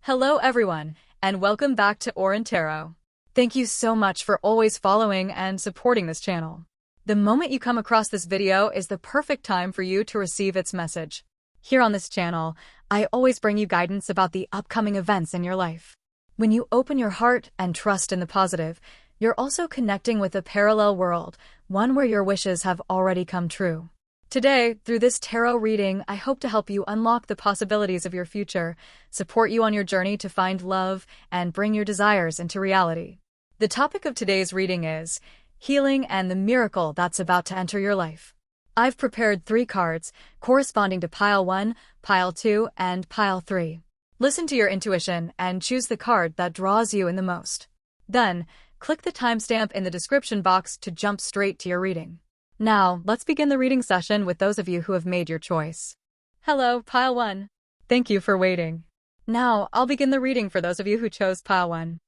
Hello everyone, and welcome back to Tarot. Thank you so much for always following and supporting this channel. The moment you come across this video is the perfect time for you to receive its message. Here on this channel, I always bring you guidance about the upcoming events in your life. When you open your heart and trust in the positive, you're also connecting with a parallel world, one where your wishes have already come true. Today, through this tarot reading, I hope to help you unlock the possibilities of your future, support you on your journey to find love, and bring your desires into reality. The topic of today's reading is healing and the miracle that's about to enter your life. I've prepared 3 cards, corresponding to Pile 1, Pile 2, and Pile 3. Listen to your intuition and choose the card that draws you in the most. Then, click the timestamp in the description box to jump straight to your reading. Now, let's begin the reading session with those of you who have made your choice. Hello, Pile 1. Thank you for waiting. Now, I'll begin the reading for those of you who chose Pile 1.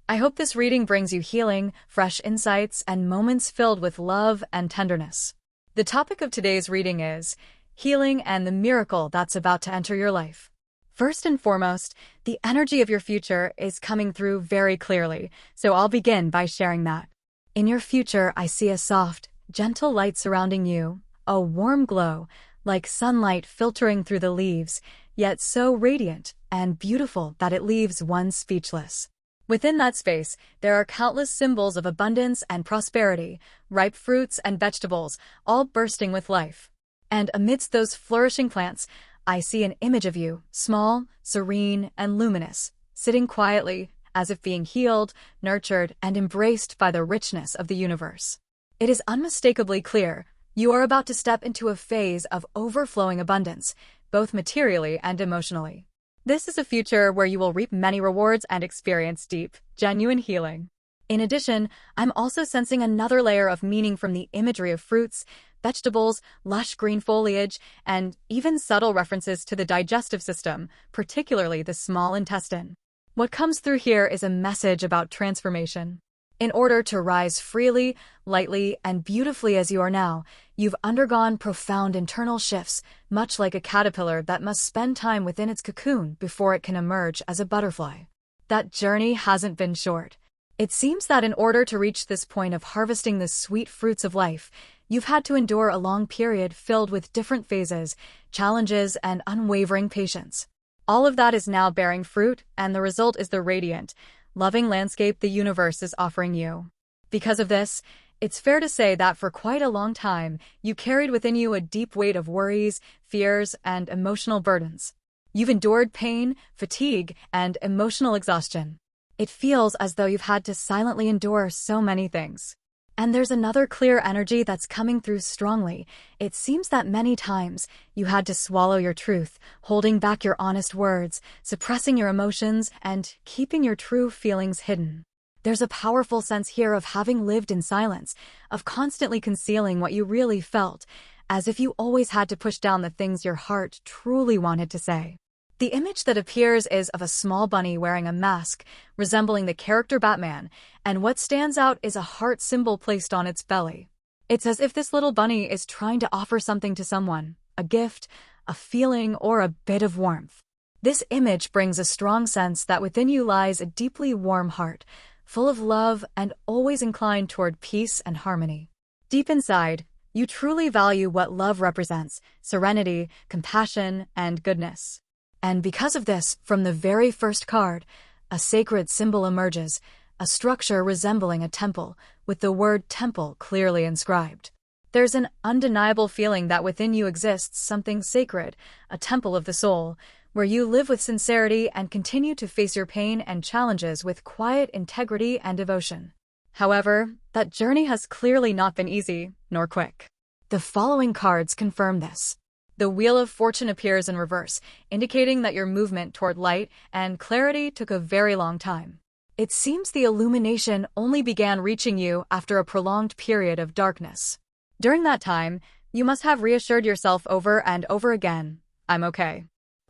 I hope this reading brings you healing, fresh insights, and moments filled with love and tenderness. The topic of today's reading is healing and the miracle that's about to enter your life. First and foremost, the energy of your future is coming through very clearly, so I'll begin by sharing that. In your future, I see a soft, gentle light surrounding you, a warm glow, like sunlight filtering through the leaves, yet so radiant and beautiful that it leaves one speechless. Within that space, there are countless symbols of abundance and prosperity, ripe fruits and vegetables, all bursting with life. And amidst those flourishing plants, I see an image of you, small, serene, and luminous, sitting quietly, as if being healed, nurtured, and embraced by the richness of the universe. It is unmistakably clear, you are about to step into a phase of overflowing abundance, both materially and emotionally. This is a future where you will reap many rewards and experience deep, genuine healing. In addition, I'm also sensing another layer of meaning from the imagery of fruits, vegetables, lush green foliage, and even subtle references to the digestive system, particularly the small intestine. What comes through here is a message about transformation. In order to rise freely, lightly, and beautifully as you are now, you've undergone profound internal shifts, much like a caterpillar that must spend time within its cocoon before it can emerge as a butterfly. That journey hasn't been short. It seems that in order to reach this point of harvesting the sweet fruits of life, you've had to endure a long period filled with different phases, challenges, and unwavering patience. All of that is now bearing fruit, and the result is the radiant, loving landscape the universe is offering you. Because of this, it's fair to say that for quite a long time, you carried within you a deep weight of worries, fears, and emotional burdens. You've endured pain, fatigue, and emotional exhaustion. It feels as though you've had to silently endure so many things. And there's another clear energy that's coming through strongly. It seems that many times you had to swallow your truth, holding back your honest words, suppressing your emotions, and keeping your true feelings hidden. There's a powerful sense here of having lived in silence, of constantly concealing what you really felt, as if you always had to push down the things your heart truly wanted to say. The image that appears is of a small bunny wearing a mask, resembling the character Batman, and what stands out is a heart symbol placed on its belly. It's as if this little bunny is trying to offer something to someone, a gift, a feeling, or a bit of warmth. This image brings a strong sense that within you lies a deeply warm heart, full of love and always inclined toward peace and harmony. Deep inside, you truly value what love represents: serenity, compassion, and goodness. And because of this, from the very first card, a sacred symbol emerges, a structure resembling a temple, with the word temple clearly inscribed. There's an undeniable feeling that within you exists something sacred, a temple of the soul, where you live with sincerity and continue to face your pain and challenges with quiet integrity and devotion. However, that journey has clearly not been easy, nor quick. The following cards confirm this. The Wheel of Fortune appears in reverse, indicating that your movement toward light and clarity took a very long time. It seems the illumination only began reaching you after a prolonged period of darkness. During that time, you must have reassured yourself over and over again, "I'm okay.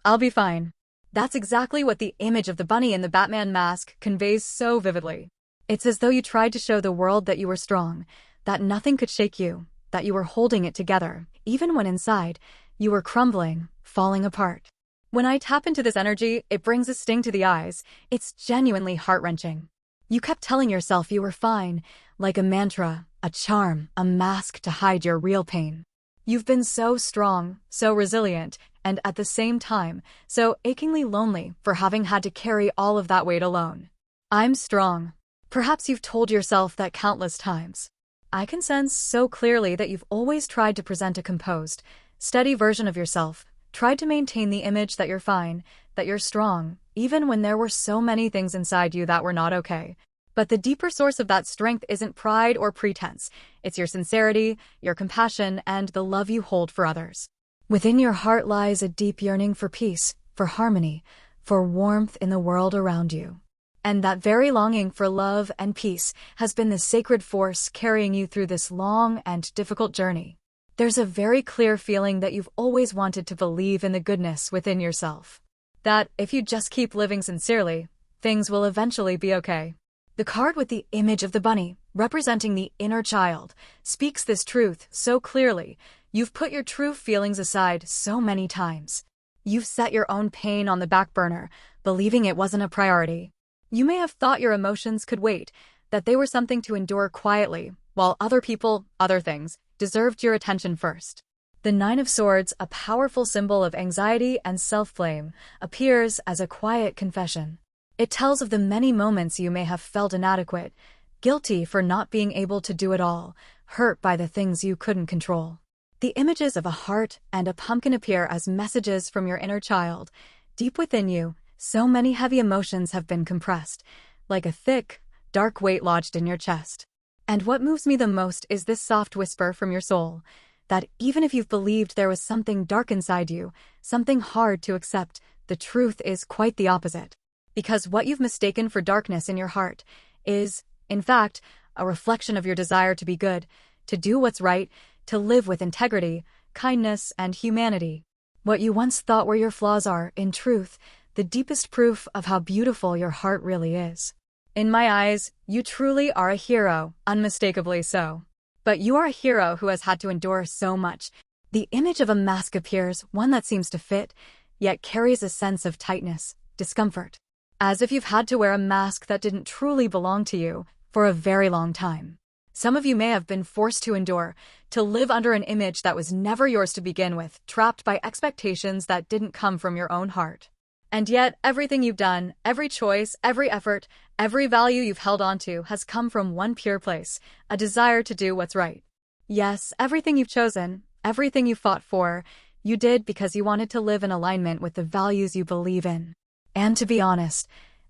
I'll be fine." That's exactly what the image of the bunny in the Batman mask conveys so vividly. It's as though you tried to show the world that you were strong, that nothing could shake you, that you were holding it together, even when inside, you were crumbling, falling apart. When I tap into this energy, it brings a sting to the eyes. It's genuinely heart-wrenching. You kept telling yourself you were fine, like a mantra, a charm, a mask to hide your real pain. You've been so strong, so resilient, and at the same time, so achingly lonely for having had to carry all of that weight alone. I'm strong. Perhaps you've told yourself that countless times. I can sense so clearly that you've always tried to present a composed, steady version of yourself, tried to maintain the image that you're fine, that you're strong, even when there were so many things inside you that were not okay. But the deeper source of that strength isn't pride or pretense. It's your sincerity, your compassion, and the love you hold for others. Within your heart lies a deep yearning for peace, for harmony, for warmth in the world around you. And that very longing for love and peace has been the sacred force carrying you through this long and difficult journey. There's a very clear feeling that you've always wanted to believe in the goodness within yourself. That if you just keep living sincerely, things will eventually be okay. The card with the image of the bunny, representing the inner child, speaks this truth so clearly. You've put your true feelings aside so many times. You've set your own pain on the back burner, believing it wasn't a priority. You may have thought your emotions could wait, that they were something to endure quietly, while other people, other things, deserved your attention first. The Nine of Swords, a powerful symbol of anxiety and self-blame, appears as a quiet confession. It tells of the many moments you may have felt inadequate, guilty for not being able to do it all, hurt by the things you couldn't control. The images of a heart and a pumpkin appear as messages from your inner child. Deep within you, so many heavy emotions have been compressed, like a thick, dark weight lodged in your chest. And what moves me the most is this soft whisper from your soul, that even if you've believed there was something dark inside you, something hard to accept, the truth is quite the opposite. Because what you've mistaken for darkness in your heart is, in fact, a reflection of your desire to be good, to do what's right, to live with integrity, kindness, and humanity. What you once thought were your flaws are, in truth, the deepest proof of how beautiful your heart really is. In my eyes, you truly are a hero, unmistakably so. But you are a hero who has had to endure so much. The image of a mask appears, one that seems to fit, yet carries a sense of tightness, discomfort. As if you've had to wear a mask that didn't truly belong to you for a very long time. Some of you may have been forced to endure, to live under an image that was never yours to begin with, trapped by expectations that didn't come from your own heart. And yet, everything you've done, every choice, every effort, every value you've held onto has come from one pure place, a desire to do what's right. Yes, everything you've chosen, everything you fought for, you did because you wanted to live in alignment with the values you believe in. And to be honest,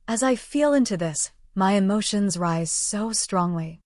as I feel into this, my emotions rise so strongly.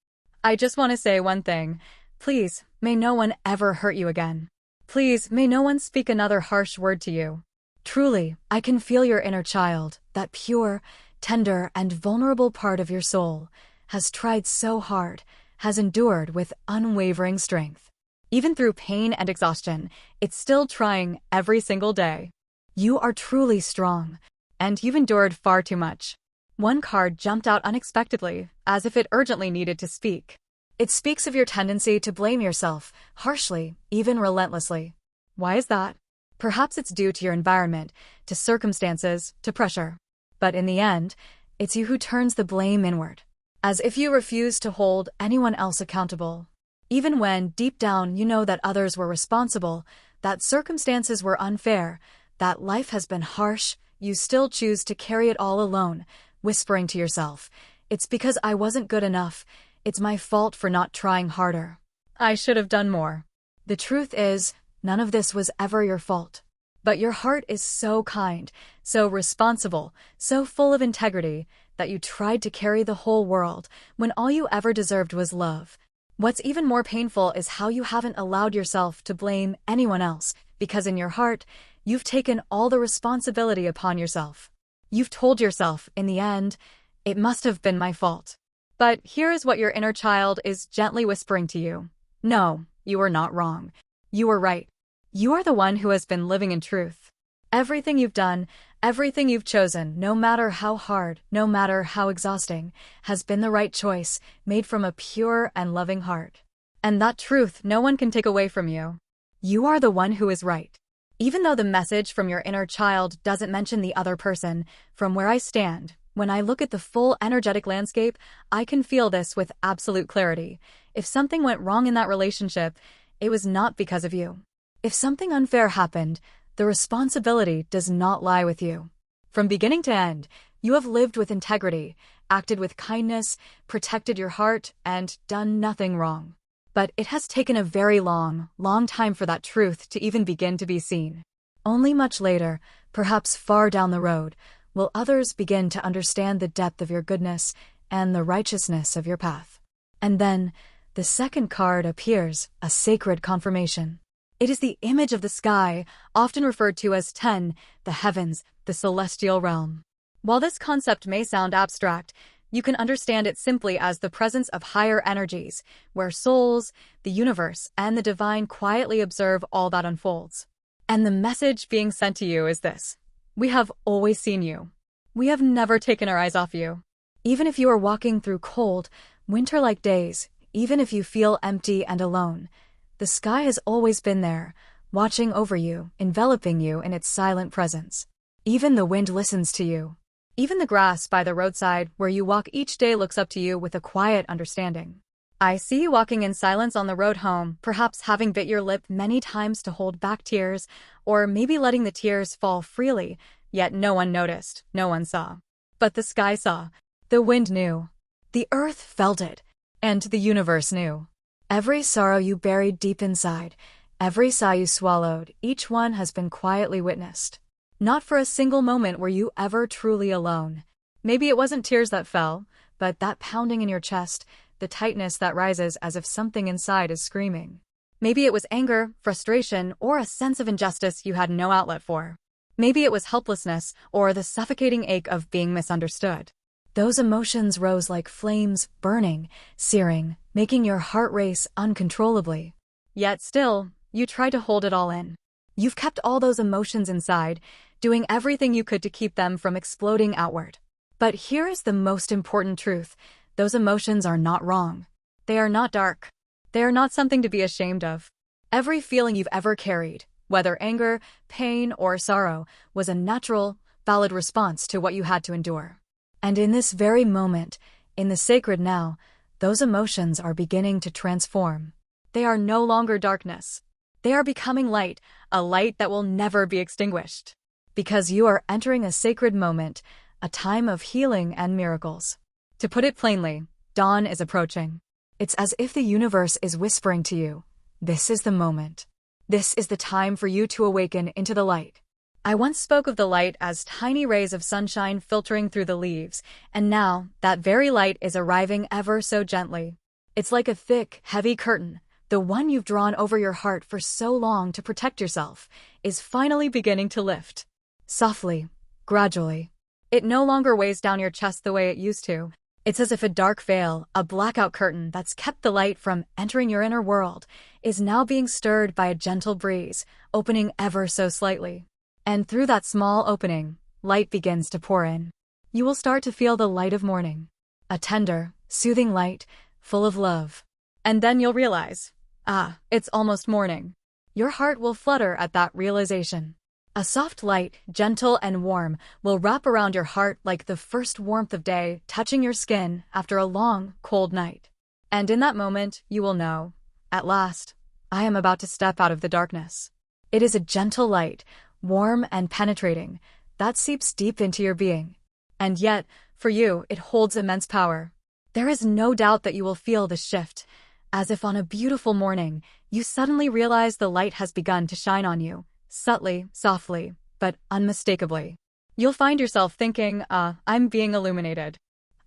I just want to say one thing. Please, may no one ever hurt you again. Please, may no one speak another harsh word to you. Truly, I can feel your inner child, that pure, tender, and vulnerable part of your soul, has tried so hard, has endured with unwavering strength. Even through pain and exhaustion, it's still trying every single day. You are truly strong. And you've endured far too much. One card jumped out unexpectedly, as if it urgently needed to speak. It speaks of your tendency to blame yourself, harshly, even relentlessly. Why is that? Perhaps it's due to your environment, to circumstances, to pressure. But in the end, it's you who turns the blame inward. As if you refuse to hold anyone else accountable. Even when, deep down, you know that others were responsible, that circumstances were unfair, that life has been harsh, you still choose to carry it all alone, whispering to yourself, "It's because I wasn't good enough. It's my fault for not trying harder. I should have done more." The truth is, none of this was ever your fault. But your heart is so kind, so responsible, so full of integrity, that you tried to carry the whole world when all you ever deserved was love. What's even more painful is how you haven't allowed yourself to blame anyone else, because in your heart, you've taken all the responsibility upon yourself. You've told yourself, in the end, it must have been my fault. But here is what your inner child is gently whispering to you. No, you are not wrong. You are right. You are the one who has been living in truth. Everything you've done, everything you've chosen, no matter how hard, no matter how exhausting, has been the right choice, made from a pure and loving heart. And that truth no one can take away from you. You are the one who is right. Even though the message from your inner child doesn't mention the other person, from where I stand, when I look at the full energetic landscape, I can feel this with absolute clarity. If something went wrong in that relationship, it was not because of you. If something unfair happened, the responsibility does not lie with you. From beginning to end, you have lived with integrity, acted with kindness, protected your heart, and done nothing wrong. But it has taken a very long time for that truth to even begin to be seen. Only much later, perhaps far down the road, will others begin to understand the depth of your goodness and the righteousness of your path. And then, the second card appears, a sacred confirmation. It is the image of the sky, often referred to as Ten, the heavens, the celestial realm. While this concept may sound abstract, you can understand it simply as the presence of higher energies, where souls, the universe, and the divine quietly observe all that unfolds. And the message being sent to you is this: we have always seen you. We have never taken our eyes off you. Even if you are walking through cold, winter-like days, even if you feel empty and alone, the sky has always been there, watching over you, enveloping you in its silent presence. Even the wind listens to you. Even the grass by the roadside where you walk each day looks up to you with a quiet understanding. I see you walking in silence on the road home, perhaps having bit your lip many times to hold back tears, or maybe letting the tears fall freely, yet no one noticed, no one saw. But the sky saw. The wind knew. The earth felt it. And the universe knew. Every sorrow you buried deep inside, every sigh you swallowed, each one has been quietly witnessed. Not for a single moment were you ever truly alone. Maybe it wasn't tears that fell, but that pounding in your chest, the tightness that rises as if something inside is screaming. Maybe it was anger, frustration, or a sense of injustice you had no outlet for. Maybe it was helplessness or the suffocating ache of being misunderstood. Those emotions rose like flames, burning, searing, making your heart race uncontrollably. Yet still, you tried to hold it all in. You've kept all those emotions inside, doing everything you could to keep them from exploding outward. But here is the most important truth: those emotions are not wrong. They are not dark. They are not something to be ashamed of. Every feeling you've ever carried, whether anger, pain, or sorrow, was a natural, valid response to what you had to endure. And in this very moment, in the sacred now, those emotions are beginning to transform. They are no longer darkness. They are becoming light, a light that will never be extinguished. Because you are entering a sacred moment, a time of healing and miracles. To put it plainly, dawn is approaching. It's as if the universe is whispering to you, this is the moment. This is the time for you to awaken into the light. I once spoke of the light as tiny rays of sunshine filtering through the leaves, and now that very light is arriving ever so gently. It's like a thick, heavy curtain, the one you've drawn over your heart for so long to protect yourself, is finally beginning to lift. Softly, gradually. It no longer weighs down your chest the way it used to. It's as if a dark veil, a blackout curtain that's kept the light from entering your inner world, is now being stirred by a gentle breeze, opening ever so slightly. And through that small opening, light begins to pour in. You will start to feel the light of morning. A tender, soothing light, full of love. And then you'll realize, it's almost morning. Your heart will flutter at that realization. A soft light, gentle and warm, will wrap around your heart like the first warmth of day touching your skin after a long, cold night. And in that moment, you will know, at last, I am about to step out of the darkness. It is a gentle light, warm and penetrating, that seeps deep into your being. And yet, for you, it holds immense power. There is no doubt that you will feel the shift, as if on a beautiful morning, you suddenly realize the light has begun to shine on you, subtly, softly, but unmistakably. You'll find yourself thinking, I'm being illuminated.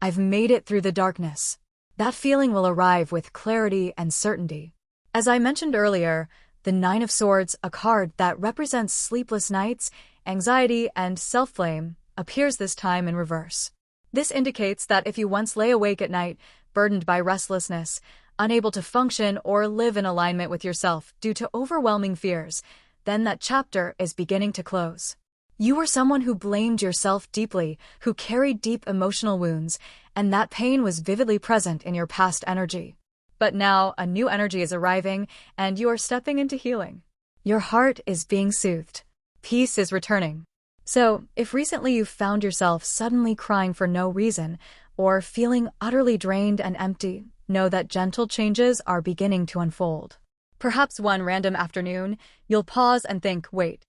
I've made it through the darkness. That feeling will arrive with clarity and certainty. As I mentioned earlier, the Nine of Swords, a card that represents sleepless nights, anxiety, and self-blame, appears this time in reverse. This indicates that if you once lay awake at night, burdened by restlessness, unable to function or live in alignment with yourself due to overwhelming fears, then that chapter is beginning to close. You were someone who blamed yourself deeply, who carried deep emotional wounds, and that pain was vividly present in your past energy. But now, a new energy is arriving, and you are stepping into healing. Your heart is being soothed. Peace is returning. So, if recently you found yourself suddenly crying for no reason, or feeling utterly drained and empty, know that gentle changes are beginning to unfold. Perhaps one random afternoon, you'll pause and think, wait,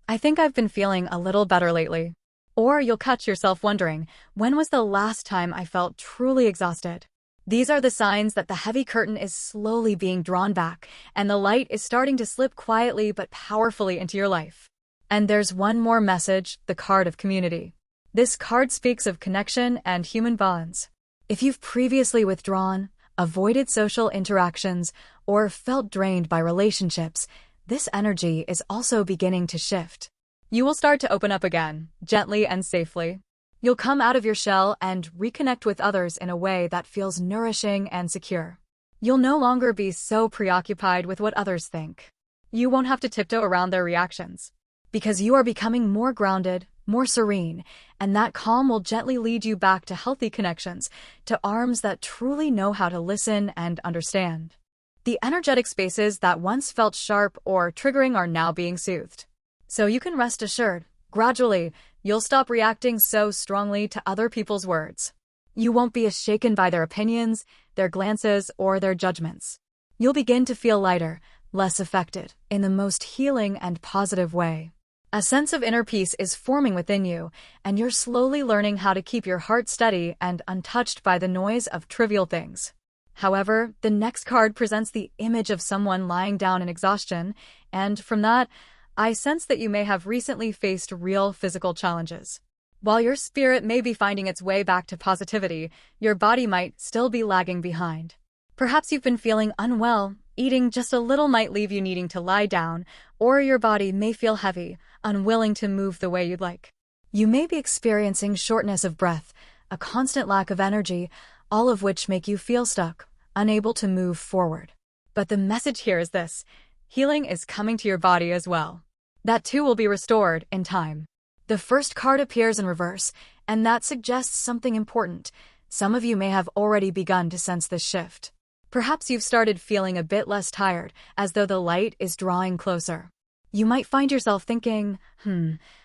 I think I've been feeling a little better lately. Or you'll catch yourself wondering, when was the last time I felt truly exhausted? These are the signs that the heavy curtain is slowly being drawn back, and the light is starting to slip quietly but powerfully into your life. And there's one more message, the card of community. This card speaks of connection and human bonds. If you've previously withdrawn, avoided social interactions, or felt drained by relationships, this energy is also beginning to shift. You will start to open up again, gently and safely. You'll come out of your shell and reconnect with others in a way that feels nourishing and secure. You'll no longer be so preoccupied with what others think. You won't have to tiptoe around their reactions, because you are becoming more grounded, more serene, and that calm will gently lead you back to healthy connections, to arms that truly know how to listen and understand. The energetic spaces that once felt sharp or triggering are now being soothed. So you can rest assured, gradually, you'll stop reacting so strongly to other people's words. You won't be shaken by their opinions, their glances, or their judgments. You'll begin to feel lighter, less affected, in the most healing and positive way. A sense of inner peace is forming within you, and you're slowly learning how to keep your heart steady and untouched by the noise of trivial things. However, the next card presents the image of someone lying down in exhaustion, and from that, I sense that you may have recently faced real physical challenges. While your spirit may be finding its way back to positivity, your body might still be lagging behind. Perhaps you've been feeling unwell, eating just a little might leave you needing to lie down, or your body may feel heavy, unwilling to move the way you'd like. You may be experiencing shortness of breath, a constant lack of energy, all of which make you feel stuck, unable to move forward. But the message here is this: healing is coming to your body as well. That too will be restored in time. The first card appears in reverse, and that suggests something important. Some of you may have already begun to sense this shift. Perhaps you've started feeling a bit less tired, as though the light is drawing closer. You might find yourself thinking,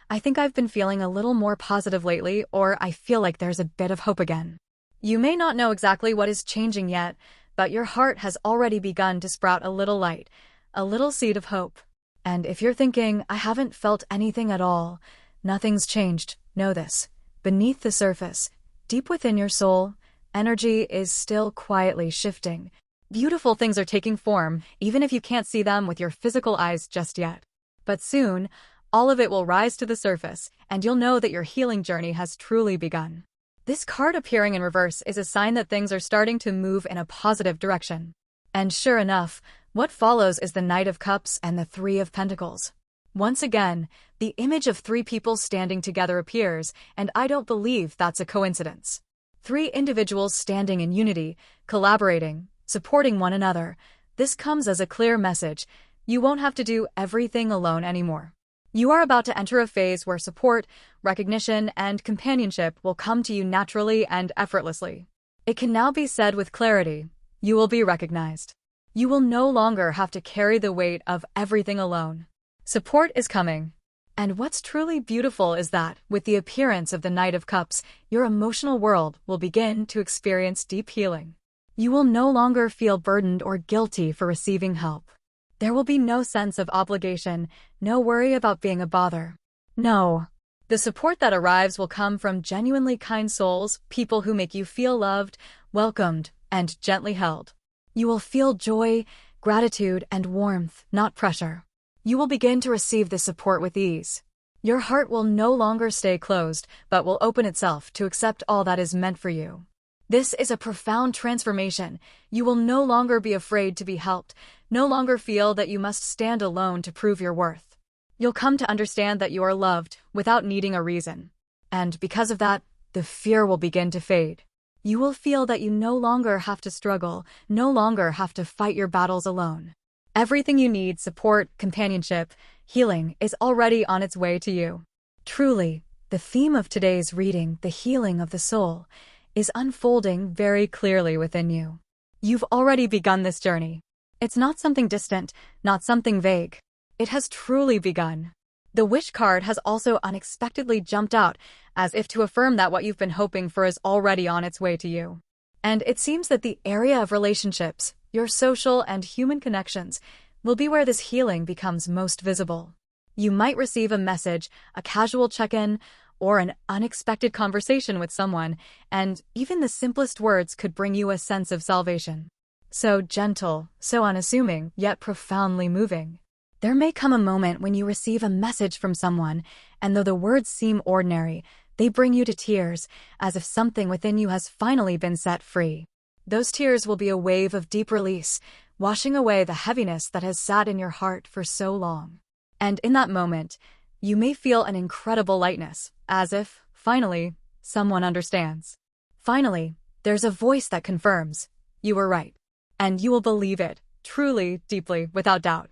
I think I've been feeling a little more positive lately, or I feel like there's a bit of hope again. You may not know exactly what is changing yet, but your heart has already begun to sprout a little light, a little seed of hope. And if you're thinking, I haven't felt anything at all, nothing's changed, know this. Beneath the surface, deep within your soul, energy is still quietly shifting. Beautiful things are taking form, even if you can't see them with your physical eyes just yet. But soon, all of it will rise to the surface, and you'll know that your healing journey has truly begun. This card appearing in reverse is a sign that things are starting to move in a positive direction. And sure enough, what follows is the Knight of Cups and the Three of Pentacles. Once again, the image of three people standing together appears, and I don't believe that's a coincidence. Three individuals standing in unity, collaborating, supporting one another. This comes as a clear message: you won't have to do everything alone anymore. You are about to enter a phase where support, recognition, and companionship will come to you naturally and effortlessly. It can now be said with clarity: you will be recognized. You will no longer have to carry the weight of everything alone. Support is coming. And what's truly beautiful is that, with the appearance of the Knight of Cups, your emotional world will begin to experience deep healing. You will no longer feel burdened or guilty for receiving help. There will be no sense of obligation, no worry about being a bother. No. The support that arrives will come from genuinely kind souls, people who make you feel loved, welcomed, and gently held. You will feel joy, gratitude, and warmth, not pressure. You will begin to receive this support with ease. Your heart will no longer stay closed, but will open itself to accept all that is meant for you. This is a profound transformation. You will no longer be afraid to be helped, no longer feel that you must stand alone to prove your worth. You'll come to understand that you are loved without needing a reason. And because of that, the fear will begin to fade. You will feel that you no longer have to struggle, no longer have to fight your battles alone. Everything you need, support, companionship, healing, is already on its way to you. Truly, the theme of today's reading, the healing of the soul, is unfolding very clearly within you. You've already begun this journey. It's not something distant, not something vague. It has truly begun. The Wish card has also unexpectedly jumped out, as if to affirm that what you've been hoping for is already on its way to you. And it seems that the area of relationships, your social and human connections, will be where this healing becomes most visible. You might receive a message, a casual check-in, or an unexpected conversation with someone, and even the simplest words could bring you a sense of salvation. So gentle, so unassuming, yet profoundly moving. There may come a moment when you receive a message from someone, and though the words seem ordinary, they bring you to tears, as if something within you has finally been set free. Those tears will be a wave of deep release, washing away the heaviness that has sat in your heart for so long. And in that moment, you may feel an incredible lightness, as if, finally, someone understands. Finally, there's a voice that confirms, you were right. And you will believe it, truly, deeply, without doubt.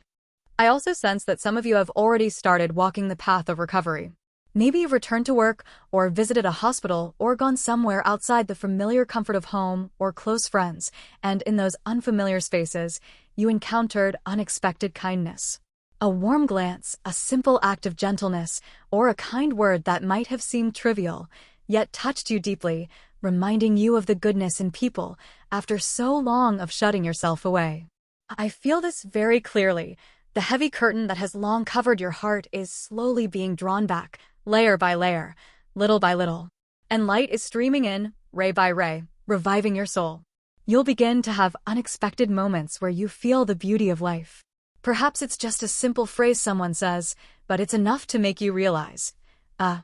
I also sense that some of you have already started walking the path of recovery. Maybe you've returned to work, or visited a hospital, or gone somewhere outside the familiar comfort of home or close friends, and in those unfamiliar spaces, you encountered unexpected kindness. A warm glance, a simple act of gentleness, or a kind word that might have seemed trivial, yet touched you deeply, reminding you of the goodness in people after so long of shutting yourself away. I feel this very clearly. The heavy curtain that has long covered your heart is slowly being drawn back, layer by layer, little by little. And light is streaming in, ray by ray, reviving your soul. You'll begin to have unexpected moments where you feel the beauty of life. Perhaps it's just a simple phrase someone says, but it's enough to make you realize,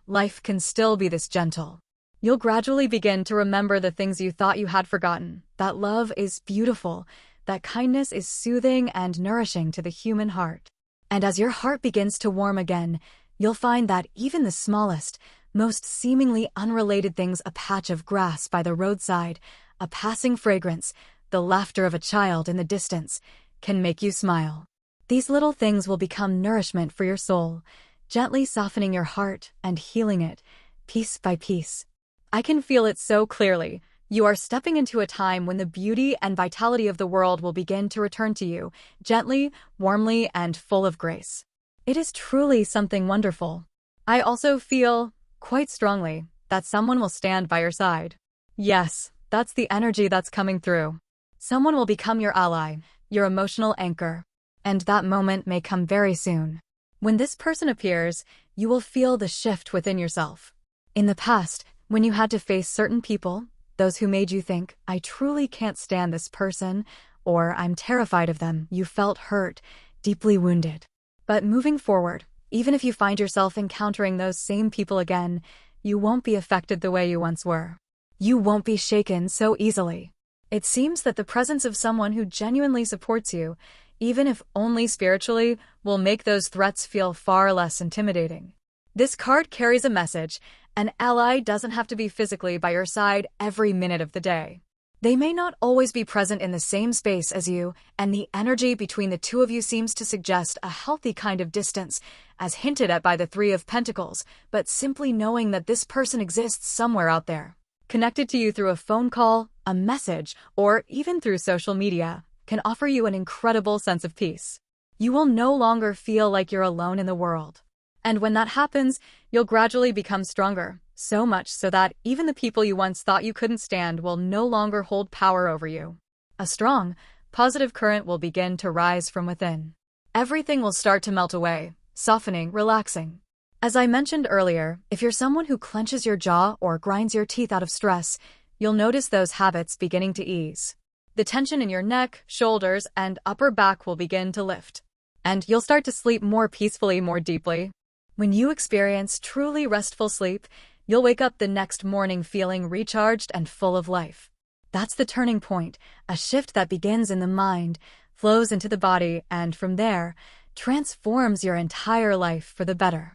life can still be this gentle. You'll gradually begin to remember the things you thought you had forgotten, that love is beautiful, that kindness is soothing and nourishing to the human heart. And as your heart begins to warm again, you'll find that even the smallest, most seemingly unrelated things, a patch of grass by the roadside, a passing fragrance, the laughter of a child in the distance, can make you smile. These little things will become nourishment for your soul, gently softening your heart and healing it, piece by piece. I can feel it so clearly. You are stepping into a time when the beauty and vitality of the world will begin to return to you, gently, warmly, and full of grace. It is truly something wonderful. I also feel, quite strongly, that someone will stand by your side. Yes, that's the energy that's coming through. Someone will become your ally, your emotional anchor. And that moment may come very soon. When this person appears, you will feel the shift within yourself. In the past, when you had to face certain people, those who made you think, I truly can't stand this person, or I'm terrified of them, you felt hurt, deeply wounded. But moving forward, even if you find yourself encountering those same people again, you won't be affected the way you once were. You won't be shaken so easily. It seems that the presence of someone who genuinely supports you, even if only spiritually, will make those threats feel far less intimidating. This card carries a message. An ally doesn't have to be physically by your side every minute of the day. They may not always be present in the same space as you, and the energy between the two of you seems to suggest a healthy kind of distance, as hinted at by the Three of Pentacles, but simply knowing that this person exists somewhere out there, connected to you through a phone call, a message, or even through social media, can offer you an incredible sense of peace. You will no longer feel like you're alone in the world. And when that happens, you'll gradually become stronger, so much so that even the people you once thought you couldn't stand will no longer hold power over you. A strong, positive current will begin to rise from within. Everything will start to melt away, softening, relaxing. As I mentioned earlier, if you're someone who clenches your jaw or grinds your teeth out of stress, you'll notice those habits beginning to ease. The tension in your neck, shoulders, and upper back will begin to lift. And you'll start to sleep more peacefully, more deeply. When you experience truly restful sleep, you'll wake up the next morning feeling recharged and full of life. That's the turning point, a shift that begins in the mind, flows into the body, and from there, transforms your entire life for the better.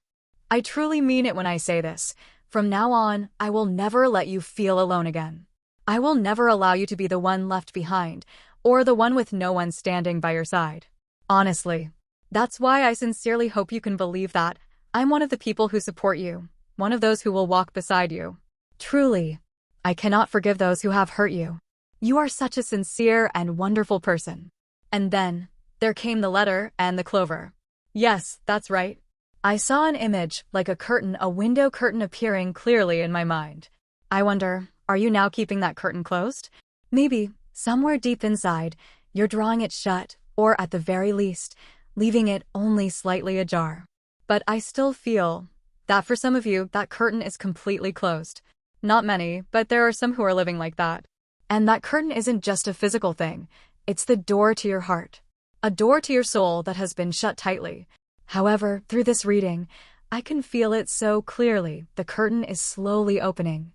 I truly mean it when I say this. From now on, I will never let you feel alone again. I will never allow you to be the one left behind, or the one with no one standing by your side. Honestly. That's why I sincerely hope you can believe that I'm one of the people who support you, one of those who will walk beside you. Truly, I cannot forgive those who have hurt you. You are such a sincere and wonderful person. And then, there came the letter and the clover. Yes, that's right. I saw an image, like a curtain, a window curtain appearing clearly in my mind. I wonder, are you now keeping that curtain closed? Maybe, somewhere deep inside, you're drawing it shut, or at the very least, leaving it only slightly ajar. But I still feel that for some of you, that curtain is completely closed. Not many, but there are some who are living like that. And that curtain isn't just a physical thing, it's the door to your heart. A door to your soul that has been shut tightly. However, through this reading, I can feel it so clearly. The curtain is slowly opening.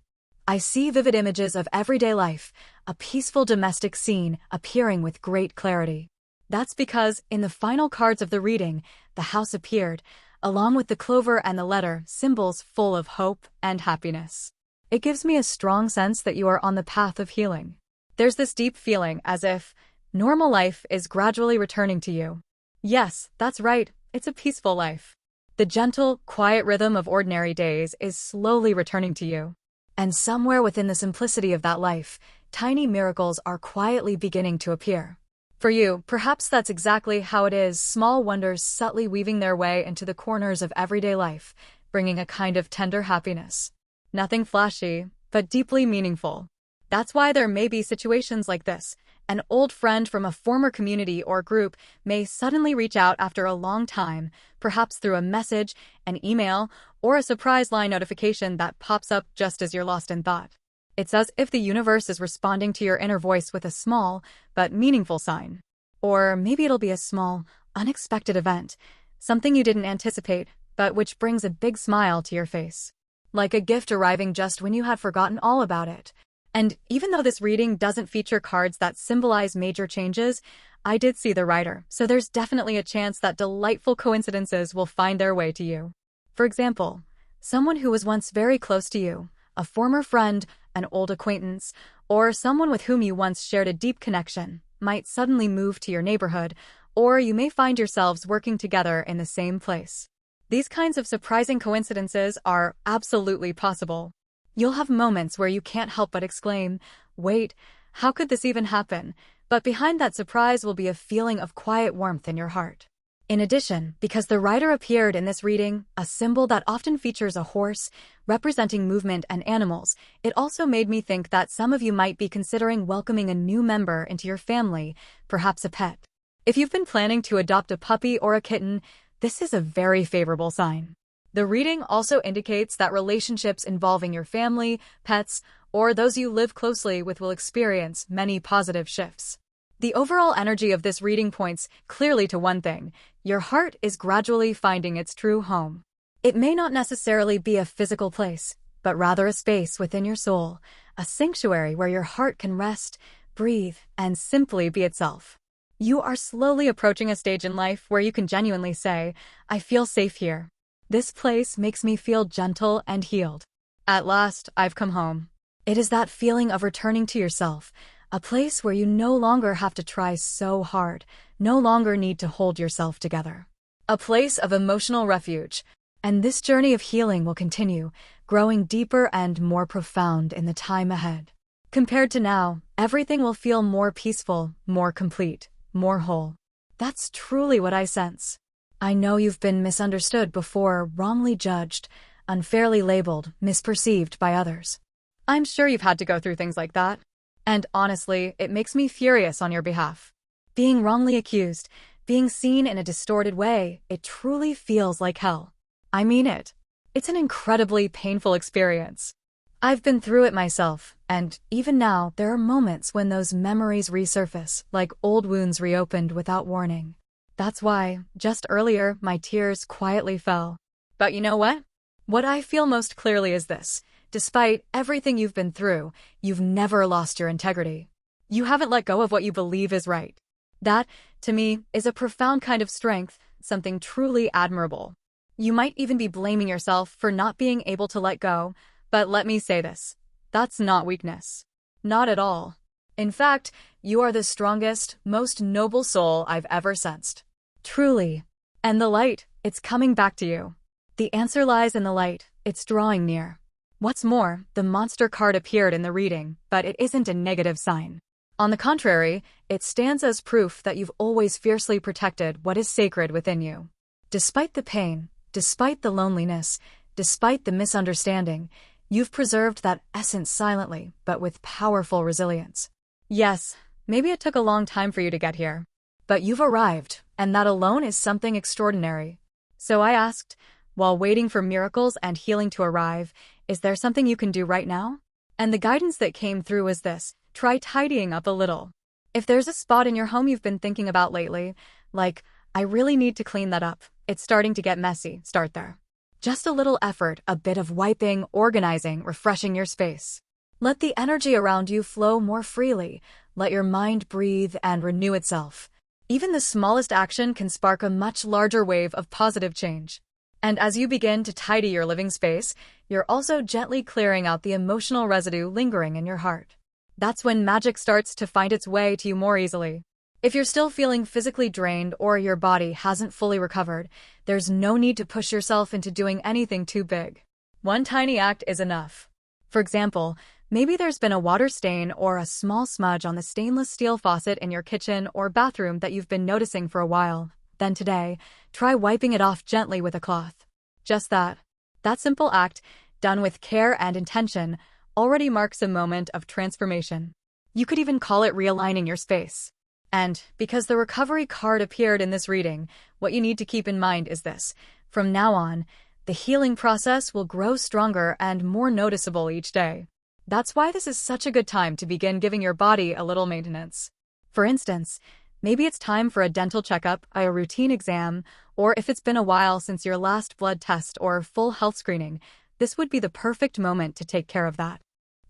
I see vivid images of everyday life, a peaceful domestic scene appearing with great clarity. That's because, in the final cards of the reading, the house appeared, along with the clover and the letter, symbols full of hope and happiness. It gives me a strong sense that you are on the path of healing. There's this deep feeling as if normal life is gradually returning to you. Yes, that's right, it's a peaceful life. The gentle, quiet rhythm of ordinary days is slowly returning to you. And somewhere within the simplicity of that life, tiny miracles are quietly beginning to appear. For you, perhaps that's exactly how it is, small wonders subtly weaving their way into the corners of everyday life, bringing a kind of tender happiness. Nothing flashy, but deeply meaningful. That's why there may be situations like this. An old friend from a former community or group may suddenly reach out after a long time, perhaps through a message, an email, or a surprise line notification that pops up just as you're lost in thought. It's as if the universe is responding to your inner voice with a small, but meaningful sign. Or maybe it'll be a small, unexpected event, something you didn't anticipate, but which brings a big smile to your face. Like a gift arriving just when you had forgotten all about it. And even though this reading doesn't feature cards that symbolize major changes, I did see the writer, so there's definitely a chance that delightful coincidences will find their way to you. For example, someone who was once very close to you, a former friend, an old acquaintance, or someone with whom you once shared a deep connection, might suddenly move to your neighborhood, or you may find yourselves working together in the same place. These kinds of surprising coincidences are absolutely possible. You'll have moments where you can't help but exclaim, "Wait, how could this even happen?" But behind that surprise will be a feeling of quiet warmth in your heart. In addition, because the writer appeared in this reading, a symbol that often features a horse, representing movement and animals, it also made me think that some of you might be considering welcoming a new member into your family, perhaps a pet. If you've been planning to adopt a puppy or a kitten, this is a very favorable sign. The reading also indicates that relationships involving your family, pets, or those you live closely with will experience many positive shifts. The overall energy of this reading points clearly to one thing: your heart is gradually finding its true home. It may not necessarily be a physical place, but rather a space within your soul, a sanctuary where your heart can rest, breathe, and simply be itself. You are slowly approaching a stage in life where you can genuinely say, "I feel safe here. This place makes me feel gentle and healed. At last, I've come home." It is that feeling of returning to yourself, a place where you no longer have to try so hard, no longer need to hold yourself together. A place of emotional refuge. And this journey of healing will continue, growing deeper and more profound in the time ahead. Compared to now, everything will feel more peaceful, more complete, more whole. That's truly what I sense. I know you've been misunderstood before, wrongly judged, unfairly labeled, misperceived by others. I'm sure you've had to go through things like that. And honestly, it makes me furious on your behalf. Being wrongly accused, being seen in a distorted way, it truly feels like hell. I mean it. It's an incredibly painful experience. I've been through it myself, and even now, there are moments when those memories resurface, like old wounds reopened without warning. That's why, just earlier, my tears quietly fell. But you know what? What I feel most clearly is this: despite everything you've been through, you've never lost your integrity. You haven't let go of what you believe is right. That, to me, is a profound kind of strength, something truly admirable. You might even be blaming yourself for not being able to let go, but let me say this: that's not weakness. Not at all. In fact, you are the strongest, most noble soul I've ever sensed. Truly. And the light, it's coming back to you. The answer lies in the light, it's drawing near. What's more, the monster card appeared in the reading, but it isn't a negative sign. On the contrary, it stands as proof that you've always fiercely protected what is sacred within you. Despite the pain, despite the loneliness, despite the misunderstanding, you've preserved that essence silently, but with powerful resilience. Yes, maybe it took a long time for you to get here, but you've arrived, and that alone is something extraordinary. So I asked, while waiting for miracles and healing to arrive, is there something you can do right now? And the guidance that came through was this: try tidying up a little. If there's a spot in your home you've been thinking about lately, like, I really need to clean that up, it's starting to get messy, start there. Just a little effort, a bit of wiping, organizing, refreshing your space. Let the energy around you flow more freely. Let your mind breathe and renew itself. Even the smallest action can spark a much larger wave of positive change. And as you begin to tidy your living space, you're also gently clearing out the emotional residue lingering in your heart. That's when magic starts to find its way to you more easily. If you're still feeling physically drained or your body hasn't fully recovered, there's no need to push yourself into doing anything too big. One tiny act is enough. For example, maybe there's been a water stain or a small smudge on the stainless steel faucet in your kitchen or bathroom that you've been noticing for a while. Then today, try wiping it off gently with a cloth. Just that. That simple act, done with care and intention, already marks a moment of transformation. You could even call it realigning your space. And because the recovery card appeared in this reading, what you need to keep in mind is this: from now on, the healing process will grow stronger and more noticeable each day. That's why this is such a good time to begin giving your body a little maintenance. For instance, maybe it's time for a dental checkup, a routine exam, or if it's been a while since your last blood test or full health screening, this would be the perfect moment to take care of that.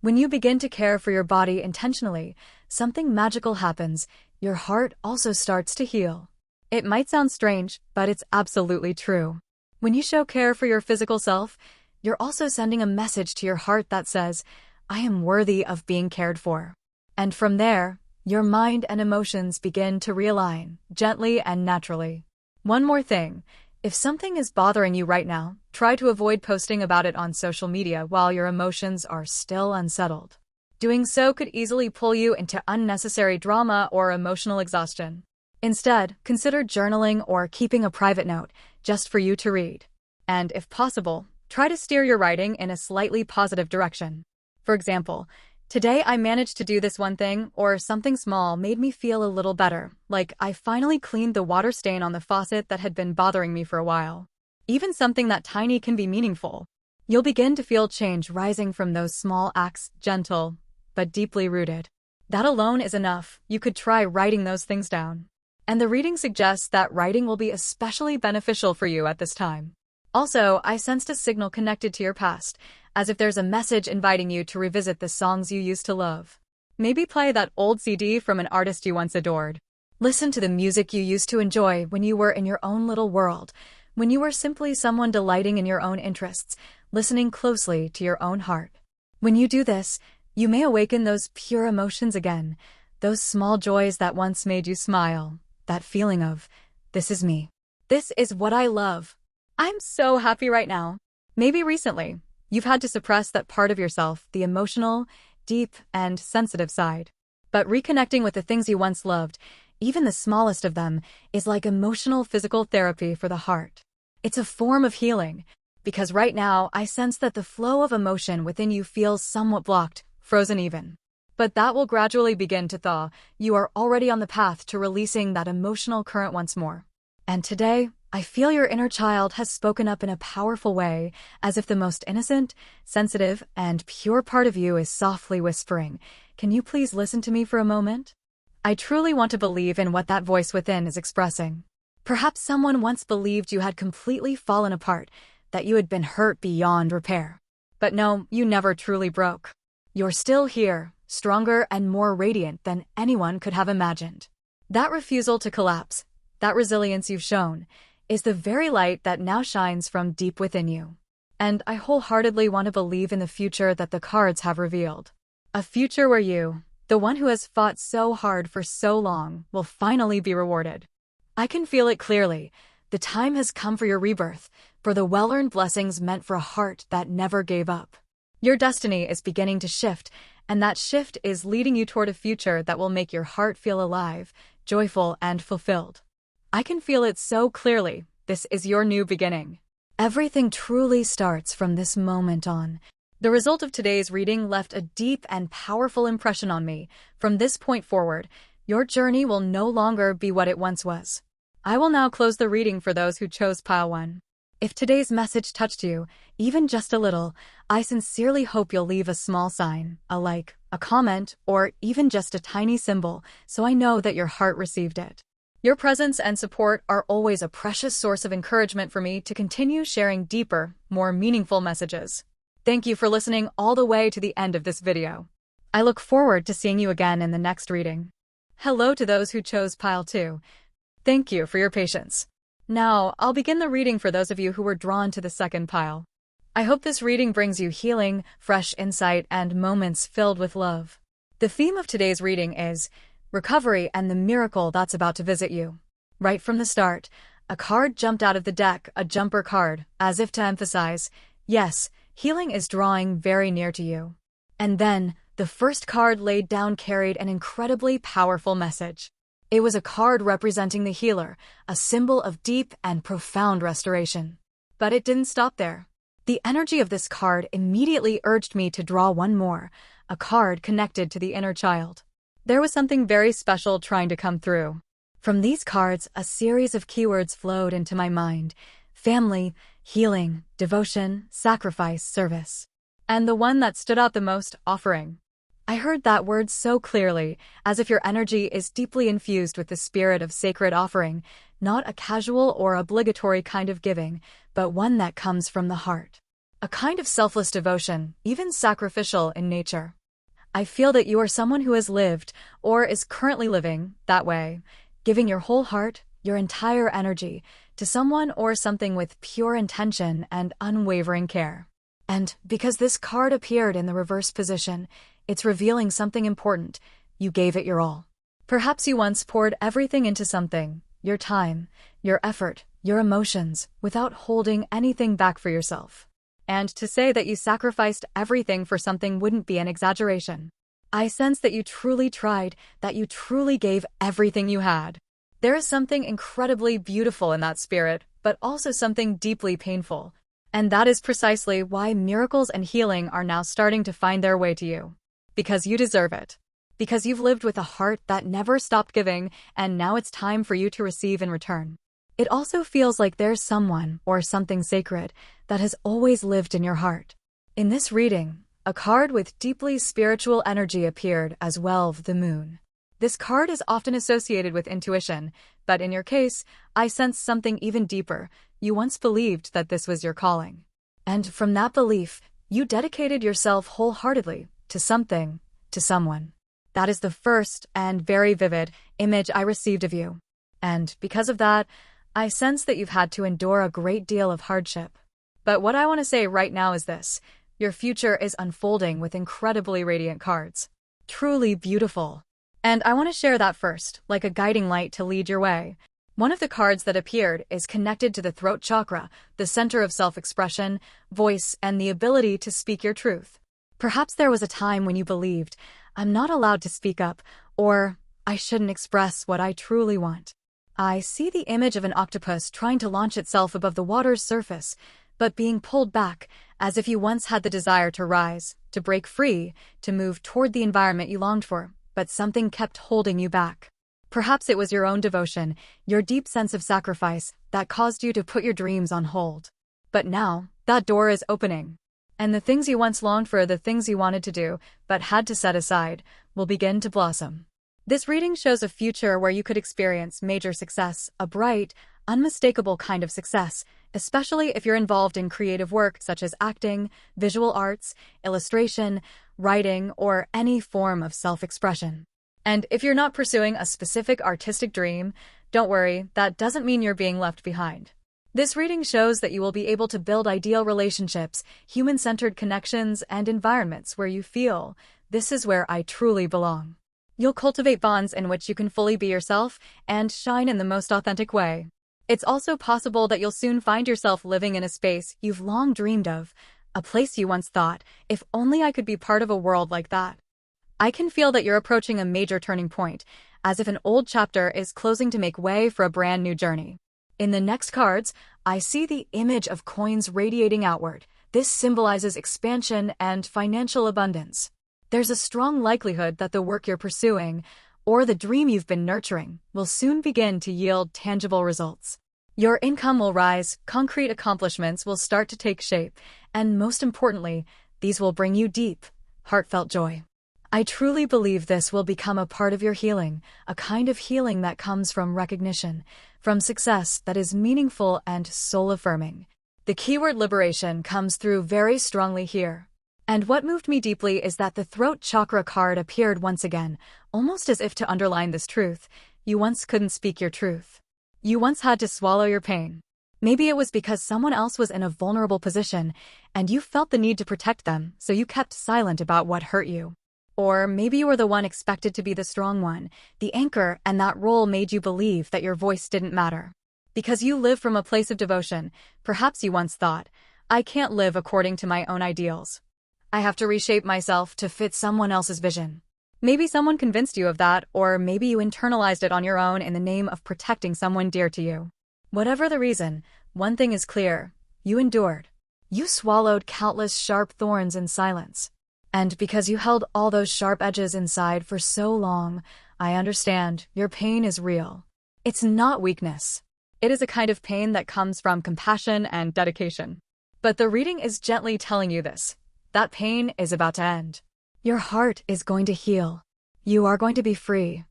When you begin to care for your body intentionally, something magical happens. Your heart also starts to heal. It might sound strange, but it's absolutely true. When you show care for your physical self, you're also sending a message to your heart that says, I am worthy of being cared for. And from there, your mind and emotions begin to realign, gently and naturally. One more thing: if something is bothering you right now, try to avoid posting about it on social media while your emotions are still unsettled. Doing so could easily pull you into unnecessary drama or emotional exhaustion. Instead, consider journaling or keeping a private note, just for you to read. And if possible, try to steer your writing in a slightly positive direction. For example, today I managed to do this one thing, or something small made me feel a little better, like I finally cleaned the water stain on the faucet that had been bothering me for a while. Even something that tiny can be meaningful. You'll begin to feel change rising from those small acts, gentle, but deeply rooted. That alone is enough. You could try writing those things down. And the reading suggests that writing will be especially beneficial for you at this time. Also, I sensed a signal connected to your past, as if there's a message inviting you to revisit the songs you used to love. Maybe play that old CD from an artist you once adored. Listen to the music you used to enjoy when you were in your own little world, when you were simply someone delighting in your own interests, listening closely to your own heart. When you do this, you may awaken those pure emotions again, those small joys that once made you smile, that feeling of, this is me. This is what I love. I'm so happy right now. Maybe recently, you've had to suppress that part of yourself, the emotional, deep, and sensitive side. But reconnecting with the things you once loved, even the smallest of them, is like emotional physical therapy for the heart. It's a form of healing, because right now I sense that the flow of emotion within you feels somewhat blocked, frozen even. But that will gradually begin to thaw. You are already on the path to releasing that emotional current once more. And today, I feel your inner child has spoken up in a powerful way, as if the most innocent, sensitive, and pure part of you is softly whispering, "Can you please listen to me for a moment?" I truly want to believe in what that voice within is expressing. Perhaps someone once believed you had completely fallen apart, that you had been hurt beyond repair. But no, you never truly broke. You're still here, stronger and more radiant than anyone could have imagined. That refusal to collapse, that resilience you've shown, is the very light that now shines from deep within you. And I wholeheartedly want to believe in the future that the cards have revealed. A future where you, the one who has fought so hard for so long, will finally be rewarded. I can feel it clearly. The time has come for your rebirth, for the well-earned blessings meant for a heart that never gave up. Your destiny is beginning to shift, and that shift is leading you toward a future that will make your heart feel alive, joyful, and fulfilled. I can feel it so clearly. this is your new beginning. Everything truly starts from this moment on. The result of today's reading left a deep and powerful impression on me. From this point forward, your journey will no longer be what it once was. I will now close the reading for those who chose Pile 1. If today's message touched you, even just a little, I sincerely hope you'll leave a small sign, a like, a comment, or even just a tiny symbol, so I know that your heart received it. Your presence and support are always a precious source of encouragement for me to continue sharing deeper, more meaningful messages. Thank you for listening all the way to the end of this video. I look forward to seeing you again in the next reading. Hello to those who chose Pile 2. Thank you for your patience. Now, I'll begin the reading for those of you who were drawn to the second pile. I hope this reading brings you healing, fresh insight, and moments filled with love. The theme of today's reading is recovery and the miracle that's about to visit you. Right from the start, a card jumped out of the deck, a jumper card, as if to emphasize, yes, healing is drawing very near to you. And then, the first card laid down carried an incredibly powerful message. It was a card representing the healer, a symbol of deep and profound restoration. But it didn't stop there. The energy of this card immediately urged me to draw one more, a card connected to the inner child. There was something very special trying to come through. From these cards, a series of keywords flowed into my mind: family, healing, devotion, sacrifice, service. And the one that stood out the most, offering. I heard that word so clearly, as if your energy is deeply infused with the spirit of sacred offering, not a casual or obligatory kind of giving, but one that comes from the heart. A kind of selfless devotion, even sacrificial in nature. I feel that you are someone who has lived, or is currently living, that way, giving your whole heart, your entire energy, to someone or something with pure intention and unwavering care. And because this card appeared in the reverse position, it's revealing something important. You gave it your all. Perhaps you once poured everything into something, your time, your effort, your emotions, without holding anything back for yourself. And to say that you sacrificed everything for something wouldn't be an exaggeration. I sense that you truly tried, that you truly gave everything you had. There is something incredibly beautiful in that spirit, but also something deeply painful. And that is precisely why miracles and healing are now starting to find their way to you. Because you deserve it. Because you've lived with a heart that never stopped giving, and now it's time for you to receive in return. It also feels like there's someone, or something sacred, that has always lived in your heart. In this reading, a card with deeply spiritual energy appeared as well, the moon. This card is often associated with intuition, but in your case, I sense something even deeper. You once believed that this was your calling. And from that belief, you dedicated yourself wholeheartedly to something, to someone. That is the first and very vivid image I received of you. And because of that, I sense that you've had to endure a great deal of hardship. But what I want to say right now is this: your future is unfolding with incredibly radiant cards. Truly beautiful. And I want to share that first, like a guiding light to lead your way. One of the cards that appeared is connected to the throat chakra, the center of self-expression, voice, and the ability to speak your truth. Perhaps there was a time when you believed, I'm not allowed to speak up, or I shouldn't express what I truly want. I see the image of an octopus trying to launch itself above the water's surface, but being pulled back, as if you once had the desire to rise, to break free, to move toward the environment you longed for, but something kept holding you back. Perhaps it was your own devotion, your deep sense of sacrifice, that caused you to put your dreams on hold. But now, that door is opening. And the things you once longed for, the things you wanted to do, but had to set aside, will begin to blossom. This reading shows a future where you could experience major success, a bright, unmistakable kind of success, especially if you're involved in creative work such as acting, visual arts, illustration, writing, or any form of self-expression. And if you're not pursuing a specific artistic dream, don't worry, that doesn't mean you're being left behind. This reading shows that you will be able to build ideal relationships, human-centered connections, and environments where you feel, this is where I truly belong. You'll cultivate bonds in which you can fully be yourself and shine in the most authentic way. It's also possible that you'll soon find yourself living in a space you've long dreamed of, a place you once thought, if only I could be part of a world like that. I can feel that you're approaching a major turning point, as if an old chapter is closing to make way for a brand new journey. In the next cards, I see the image of coins radiating outward. This symbolizes expansion and financial abundance. There's a strong likelihood that the work you're pursuing, or the dream you've been nurturing, will soon begin to yield tangible results. Your income will rise, concrete accomplishments will start to take shape, and most importantly, these will bring you deep, heartfelt joy. I truly believe this will become a part of your healing, a kind of healing that comes from recognition, from success that is meaningful and soul-affirming. The keyword liberation comes through very strongly here. And what moved me deeply is that the throat chakra card appeared once again, almost as if to underline this truth. You once couldn't speak your truth. You once had to swallow your pain. Maybe it was because someone else was in a vulnerable position, and you felt the need to protect them, so you kept silent about what hurt you. Or maybe you were the one expected to be the strong one, the anchor, and that role made you believe that your voice didn't matter. Because you live from a place of devotion, perhaps you once thought, I can't live according to my own ideals. I have to reshape myself to fit someone else's vision. Maybe someone convinced you of that, or maybe you internalized it on your own in the name of protecting someone dear to you. Whatever the reason, one thing is clear. You endured. You swallowed countless sharp thorns in silence. And because you held all those sharp edges inside for so long, I understand, your pain is real. It's not weakness. It is a kind of pain that comes from compassion and dedication. But the reading is gently telling you this. That pain is about to end. Your heart is going to heal. You are going to be free.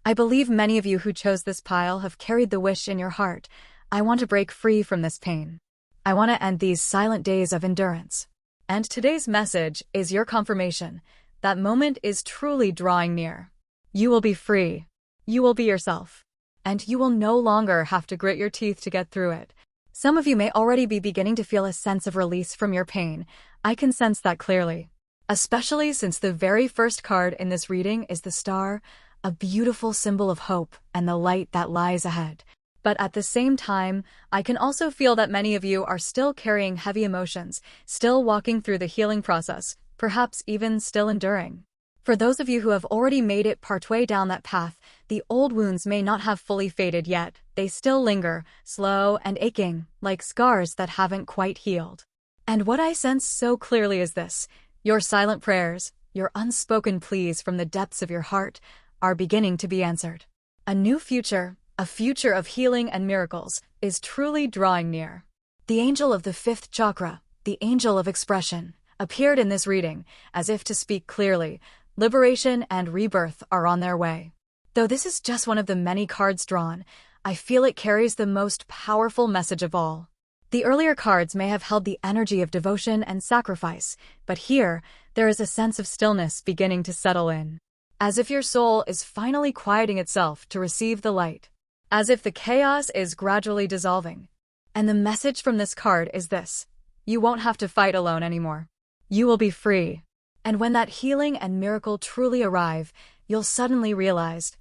I believe many of you who chose this pile have carried the wish in your heart. I want to break free from this pain. I want to end these silent days of endurance. And today's message is your confirmation. That moment is truly drawing near. You will be free. You will be yourself. And you will no longer have to grit your teeth to get through it. Some of you may already be beginning to feel a sense of release from your pain. I can sense that clearly. Especially since the very first card in this reading is the star, a beautiful symbol of hope and the light that lies ahead. But at the same time, I can also feel that many of you are still carrying heavy emotions, still walking through the healing process, perhaps even still enduring. For those of you who have already made it partway down that path, the old wounds may not have fully faded yet. They still linger, slow and aching, like scars that haven't quite healed. And what I sense so clearly is this. Your silent prayers, your unspoken pleas from the depths of your heart, are beginning to be answered. A new future, a future of healing and miracles, is truly drawing near. The angel of the fifth chakra, the angel of expression, appeared in this reading, as if to speak clearly. Liberation and rebirth are on their way. Though this is just one of the many cards drawn, I feel it carries the most powerful message of all. The earlier cards may have held the energy of devotion and sacrifice, but here, there is a sense of stillness beginning to settle in. As if your soul is finally quieting itself to receive the light. As if the chaos is gradually dissolving. And the message from this card is this. You won't have to fight alone anymore. You will be free. And when that healing and miracle truly arrive, you'll suddenly realize,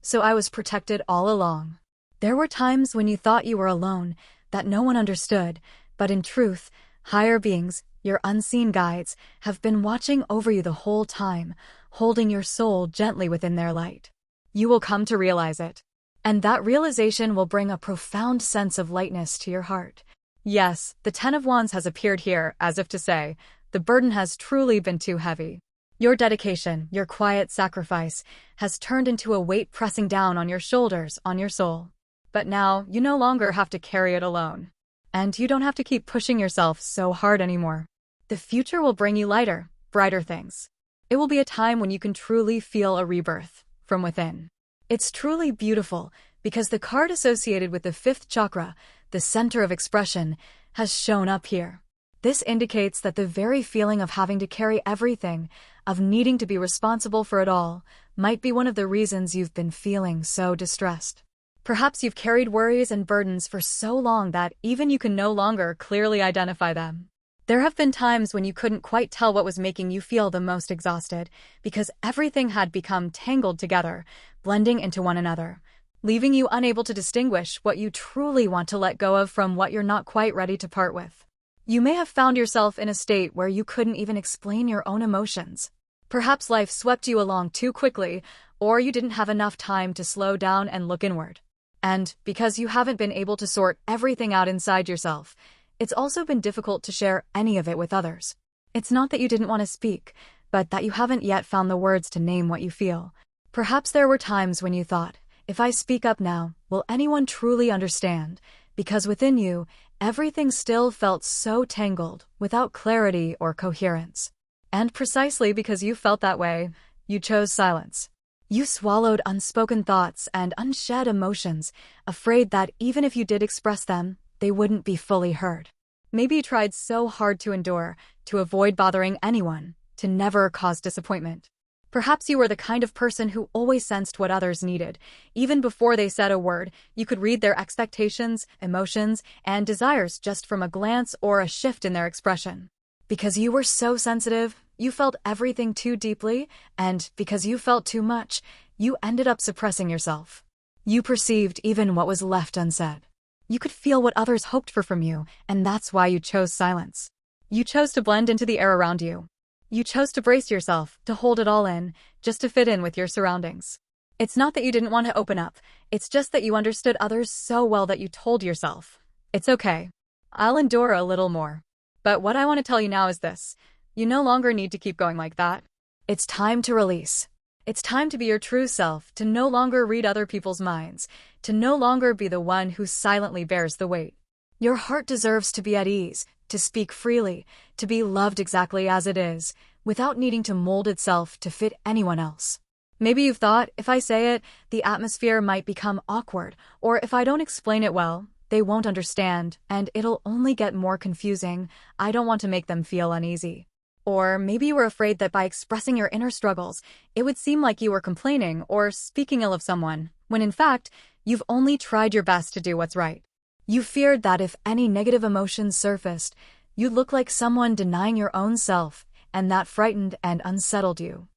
so I was protected all along. There were times when you thought you were alone, that no one understood, but in truth, higher beings, your unseen guides, have been watching over you the whole time, holding your soul gently within their light. You will come to realize it. And that realization will bring a profound sense of lightness to your heart. Yes, the Ten of Wands has appeared here, as if to say, the burden has truly been too heavy. Your dedication, your quiet sacrifice, has turned into a weight pressing down on your shoulders, on your soul. But now, you no longer have to carry it alone. And you don't have to keep pushing yourself so hard anymore. The future will bring you lighter, brighter things. It will be a time when you can truly feel a rebirth, from within. It's truly beautiful, because the card associated with the fifth chakra, the center of expression, has shown up here. This indicates that the very feeling of having to carry everything, of needing to be responsible for it all, might be one of the reasons you've been feeling so distressed. Perhaps you've carried worries and burdens for so long that even you can no longer clearly identify them. There have been times when you couldn't quite tell what was making you feel the most exhausted, because everything had become tangled together, blending into one another, leaving you unable to distinguish what you truly want to let go of from what you're not quite ready to part with. You may have found yourself in a state where you couldn't even explain your own emotions. Perhaps life swept you along too quickly, or you didn't have enough time to slow down and look inward. And because you haven't been able to sort everything out inside yourself, it's also been difficult to share any of it with others. It's not that you didn't want to speak, but that you haven't yet found the words to name what you feel. Perhaps there were times when you thought, if I speak up now, will anyone truly understand? Because within you, everything still felt so tangled, without clarity or coherence. And precisely because you felt that way, you chose silence. You swallowed unspoken thoughts and unshed emotions, afraid that even if you did express them, they wouldn't be fully heard. Maybe you tried so hard to endure, to avoid bothering anyone, to never cause disappointment. Perhaps you were the kind of person who always sensed what others needed. Even before they said a word, you could read their expectations, emotions, and desires just from a glance or a shift in their expression. Because you were so sensitive, you felt everything too deeply, and because you felt too much, you ended up suppressing yourself. You perceived even what was left unsaid. You could feel what others hoped for from you, and that's why you chose silence. You chose to blend into the air around you. You chose to brace yourself, to hold it all in, just to fit in with your surroundings. It's not that you didn't want to open up, it's just that you understood others so well that you told yourself, it's okay. I'll endure a little more. But what I want to tell you now is this. You no longer need to keep going like that. It's time to release. It's time to be your true self, to no longer read other people's minds, to no longer be the one who silently bears the weight. Your heart deserves to be at ease, to speak freely, to be loved exactly as it is, without needing to mold itself to fit anyone else. Maybe you've thought, if I say it, the atmosphere might become awkward, or if I don't explain it well, they won't understand, and it'll only get more confusing. I don't want to make them feel uneasy. Or maybe you were afraid that by expressing your inner struggles, it would seem like you were complaining or speaking ill of someone, when in fact, you've only tried your best to do what's right. You feared that if any negative emotions surfaced, you'd look like someone denying your own self, and that frightened and unsettled you.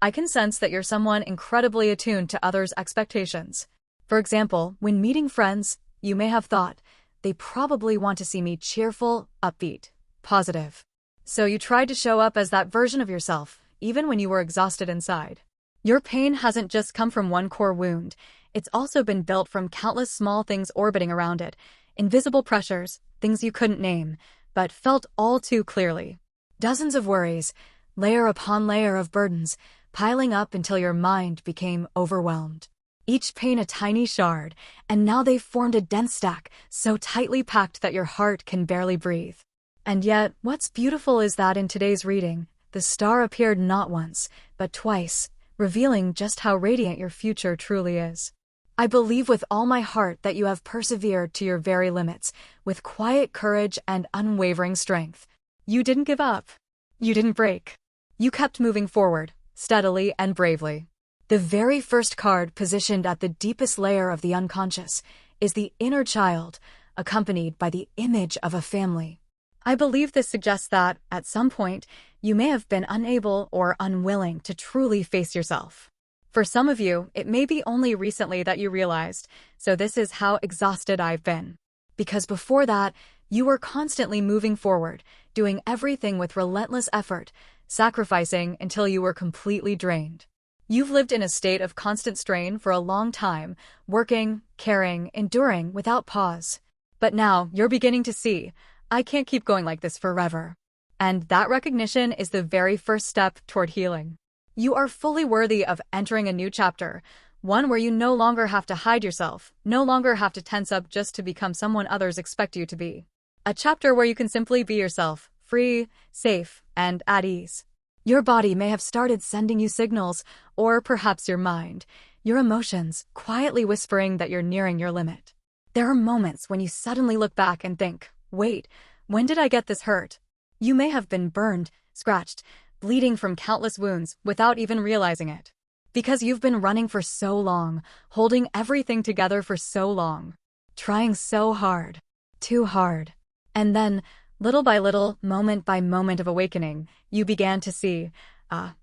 I can sense that you're someone incredibly attuned to others' expectations. For example, when meeting friends, you may have thought, they probably want to see me cheerful, upbeat, positive. So you tried to show up as that version of yourself, even when you were exhausted inside. Your pain hasn't just come from one core wound, it's also been built from countless small things orbiting around it, invisible pressures, things you couldn't name, but felt all too clearly. Dozens of worries, layer upon layer of burdens, piling up until your mind became overwhelmed. Each pain a tiny shard, and now they've formed a dense stack, so tightly packed that your heart can barely breathe. And yet, what's beautiful is that in today's reading, the star appeared not once, but twice, revealing just how radiant your future truly is. I believe with all my heart that you have persevered to your very limits, with quiet courage and unwavering strength. You didn't give up. You didn't break. You kept moving forward, steadily and bravely. The very first card positioned at the deepest layer of the unconscious is the inner child, accompanied by the image of a family. I believe this suggests that, at some point, you may have been unable or unwilling to truly face yourself. For some of you, it may be only recently that you realized, so this is how exhausted I've been. Because before that, you were constantly moving forward, doing everything with relentless effort, sacrificing until you were completely drained. You've lived in a state of constant strain for a long time, working, caring, enduring without pause. But now, you're beginning to see, I can't keep going like this forever. And that recognition is the very first step toward healing. You are fully worthy of entering a new chapter, one where you no longer have to hide yourself, no longer have to tense up just to become someone others expect you to be. A chapter where you can simply be yourself, free, safe, and at ease. Your body may have started sending you signals, or perhaps your mind, your emotions, quietly whispering that you're nearing your limit. There are moments when you suddenly look back and think, wait, when did I get this hurt? You may have been burned, scratched, bleeding from countless wounds without even realizing it. Because you've been running for so long, holding everything together for so long, trying so hard, too hard. And then, little by little, moment by moment of awakening, you began to see,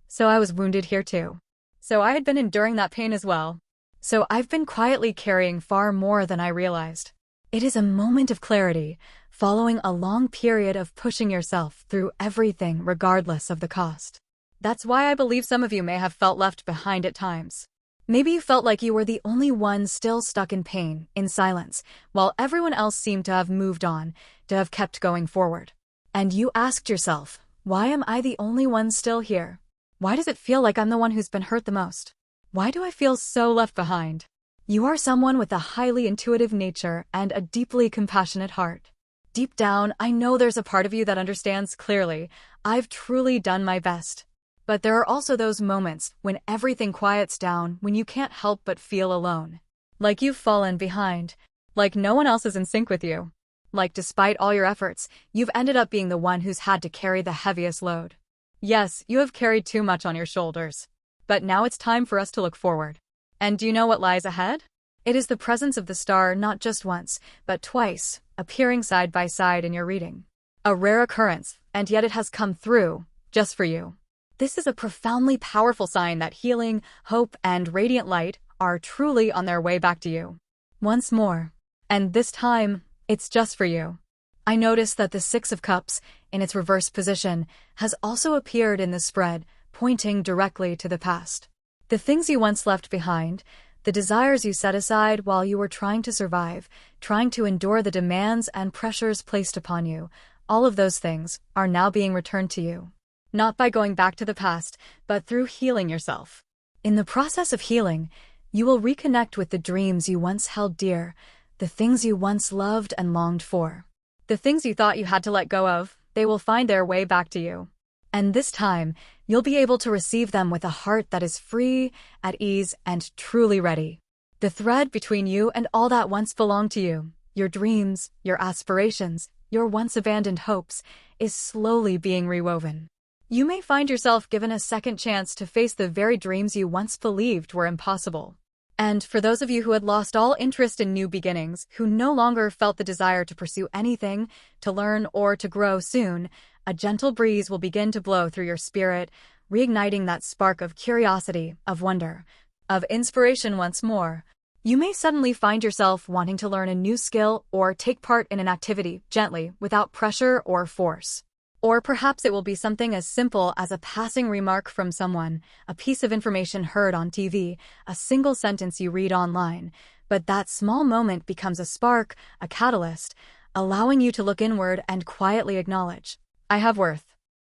so I was wounded here too. So I had been enduring that pain as well. So I've been quietly carrying far more than I realized. It is a moment of clarity, following a long period of pushing yourself through everything regardless of the cost. That's why I believe some of you may have felt left behind at times. Maybe you felt like you were the only one still stuck in pain, in silence, while everyone else seemed to have moved on, to have kept going forward. And you asked yourself, why am I the only one still here? Why does it feel like I'm the one who's been hurt the most? Why do I feel so left behind? You are someone with a highly intuitive nature and a deeply compassionate heart. Deep down, I know there's a part of you that understands clearly. I've truly done my best. But there are also those moments when everything quiets down, when you can't help but feel alone. Like you've fallen behind. Like no one else is in sync with you. Like despite all your efforts, you've ended up being the one who's had to carry the heaviest load. Yes, you have carried too much on your shoulders. But now it's time for us to look forward. And do you know what lies ahead? It is the presence of the star not just once, but twice, appearing side by side in your reading. A rare occurrence, and yet it has come through, just for you. This is a profoundly powerful sign that healing, hope, and radiant light are truly on their way back to you. Once more. And this time, it's just for you. I noticed that the Six of Cups, in its reverse position, has also appeared in the spread, pointing directly to the past. The things you once left behind, the desires you set aside while you were trying to survive, trying to endure the demands and pressures placed upon you, all of those things are now being returned to you. Not by going back to the past, but through healing yourself. In the process of healing, you will reconnect with the dreams you once held dear, the things you once loved and longed for. The things you thought you had to let go of, they will find their way back to you. And this time, you'll be able to receive them with a heart that is free, at ease, and truly ready. The thread between you and all that once belonged to you, your dreams, your aspirations, your once abandoned hopes, is slowly being rewoven. You may find yourself given a second chance to face the very dreams you once believed were impossible. And for those of you who had lost all interest in new beginnings, who no longer felt the desire to pursue anything, to learn, or to grow soon, a gentle breeze will begin to blow through your spirit, reigniting that spark of curiosity, of wonder, of inspiration once more. You may suddenly find yourself wanting to learn a new skill or take part in an activity, gently, without pressure or force. Or perhaps it will be something as simple as a passing remark from someone, a piece of information heard on TV, a single sentence you read online. But that small moment becomes a spark, a catalyst, allowing you to look inward and quietly acknowledge, I have worth.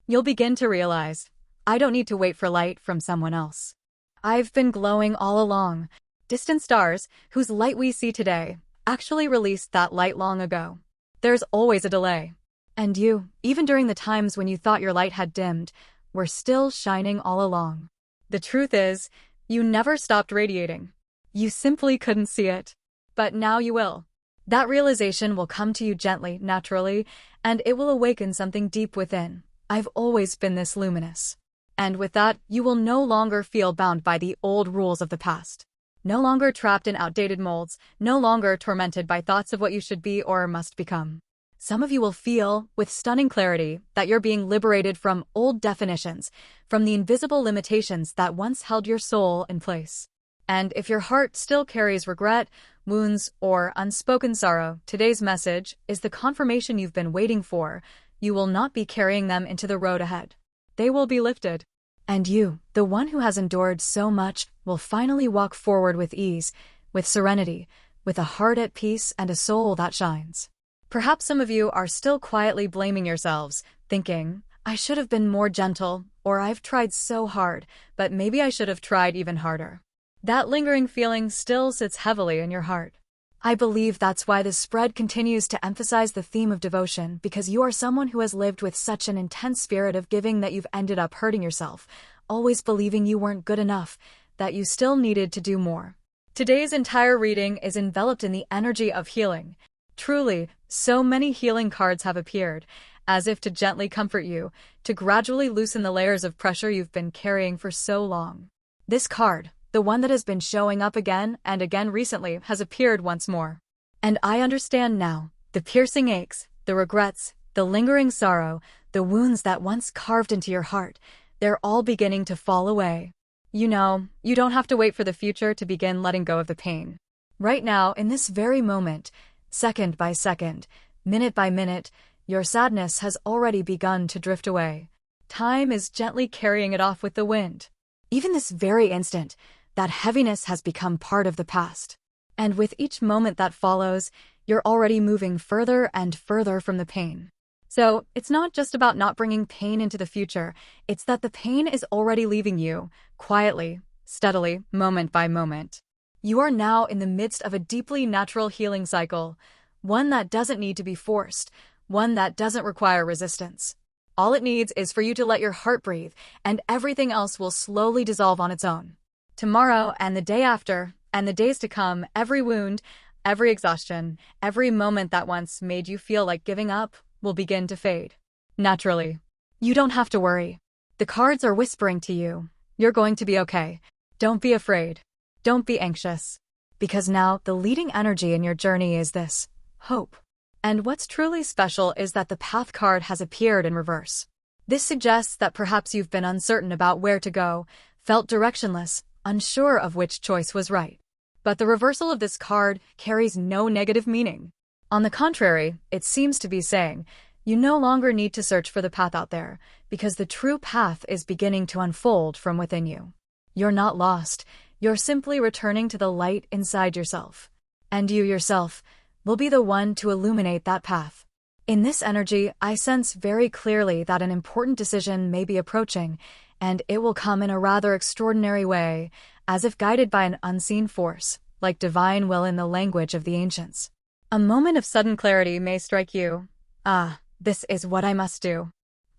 You'll begin to realize, I don't need to wait for light from someone else. I've been glowing all along. Distant stars, whose light we see today, actually released that light long ago. There's always a delay. And you, even during the times when you thought your light had dimmed, were still shining all along. The truth is, you never stopped radiating. You simply couldn't see it. But now you will. That realization will come to you gently, naturally, and it will awaken something deep within. I've always been this luminous. And with that, you will no longer feel bound by the old rules of the past. No longer trapped in outdated molds, no longer tormented by thoughts of what you should be or must become. Some of you will feel, with stunning clarity, that you're being liberated from old definitions, from the invisible limitations that once held your soul in place. And if your heart still carries regret, wounds, or unspoken sorrow, today's message is the confirmation you've been waiting for. You will not be carrying them into the road ahead. They will be lifted. And you, the one who has endured so much, will finally walk forward with ease, with serenity, with a heart at peace and a soul that shines. Perhaps some of you are still quietly blaming yourselves, thinking, I should have been more gentle, or I've tried so hard, but maybe I should have tried even harder. That lingering feeling still sits heavily in your heart. I believe that's why this spread continues to emphasize the theme of devotion, because you are someone who has lived with such an intense spirit of giving that you've ended up hurting yourself, always believing you weren't good enough, that you still needed to do more. Today's entire reading is enveloped in the energy of healing. Truly, so many healing cards have appeared, as if to gently comfort you, to gradually loosen the layers of pressure you've been carrying for so long. This card, the one that has been showing up again and again recently, has appeared once more. And I understand now, the piercing aches, the regrets, the lingering sorrow, the wounds that once carved into your heart, they're all beginning to fall away. You know, you don't have to wait for the future to begin letting go of the pain. Right now, in this very moment, second by second, minute by minute, your sadness has already begun to drift away. Time is gently carrying it off with the wind. Even this very instant, that heaviness has become part of the past. And with each moment that follows, you're already moving further and further from the pain. So, it's not just about not bringing pain into the future, it's that the pain is already leaving you, quietly, steadily, moment by moment. You are now in the midst of a deeply natural healing cycle, one that doesn't need to be forced, one that doesn't require resistance. All it needs is for you to let your heart breathe, and everything else will slowly dissolve on its own. Tomorrow and the day after, and the days to come, every wound, every exhaustion, every moment that once made you feel like giving up, will begin to fade. Naturally. You don't have to worry. The cards are whispering to you, you're going to be okay. Don't be afraid. Don't be anxious. Because now the leading energy in your journey is this: hope. And what's truly special is that the Path card has appeared in reverse. This suggests that perhaps you've been uncertain about where to go, felt directionless, unsure of which choice was right. But the reversal of this card carries no negative meaning. On the contrary, it seems to be saying, you no longer need to search for the path out there, because the true path is beginning to unfold from within you. You're not lost, you're simply returning to the light inside yourself. And you yourself will be the one to illuminate that path. In this energy, I sense very clearly that an important decision may be approaching, and it will come in a rather extraordinary way, as if guided by an unseen force, like divine will in the language of the ancients. A moment of sudden clarity may strike you. Ah, this is what I must do.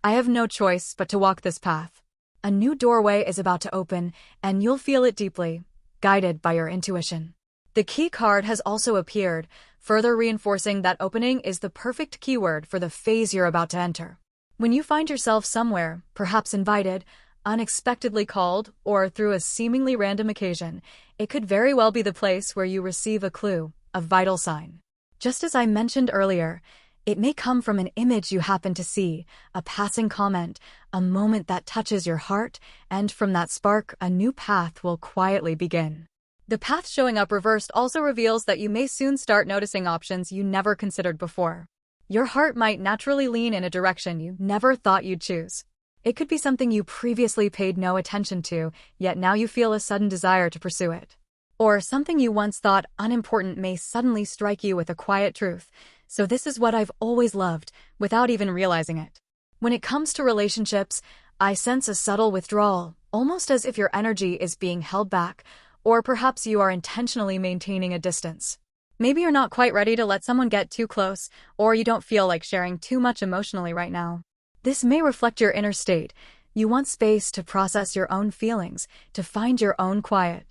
I have no choice but to walk this path. A new doorway is about to open, and you'll feel it deeply, guided by your intuition. The key card has also appeared, further reinforcing that opening is the perfect keyword for the phase you're about to enter. When you find yourself somewhere, perhaps invited, unexpectedly called, or through a seemingly random occasion, it could very well be the place where you receive a clue, a vital sign. Just as I mentioned earlier, it may come from an image you happen to see, a passing comment, a moment that touches your heart, and from that spark, a new path will quietly begin. The path showing up reversed also reveals that you may soon start noticing options you never considered before. Your heart might naturally lean in a direction you never thought you'd choose. It could be something you previously paid no attention to, yet now you feel a sudden desire to pursue it. Or something you once thought unimportant may suddenly strike you with a quiet truth. So this is what I've always loved, without even realizing it. When it comes to relationships, I sense a subtle withdrawal, almost as if your energy is being held back, or perhaps you are intentionally maintaining a distance. Maybe you're not quite ready to let someone get too close, or you don't feel like sharing too much emotionally right now. This may reflect your inner state. You want space to process your own feelings, to find your own quiet.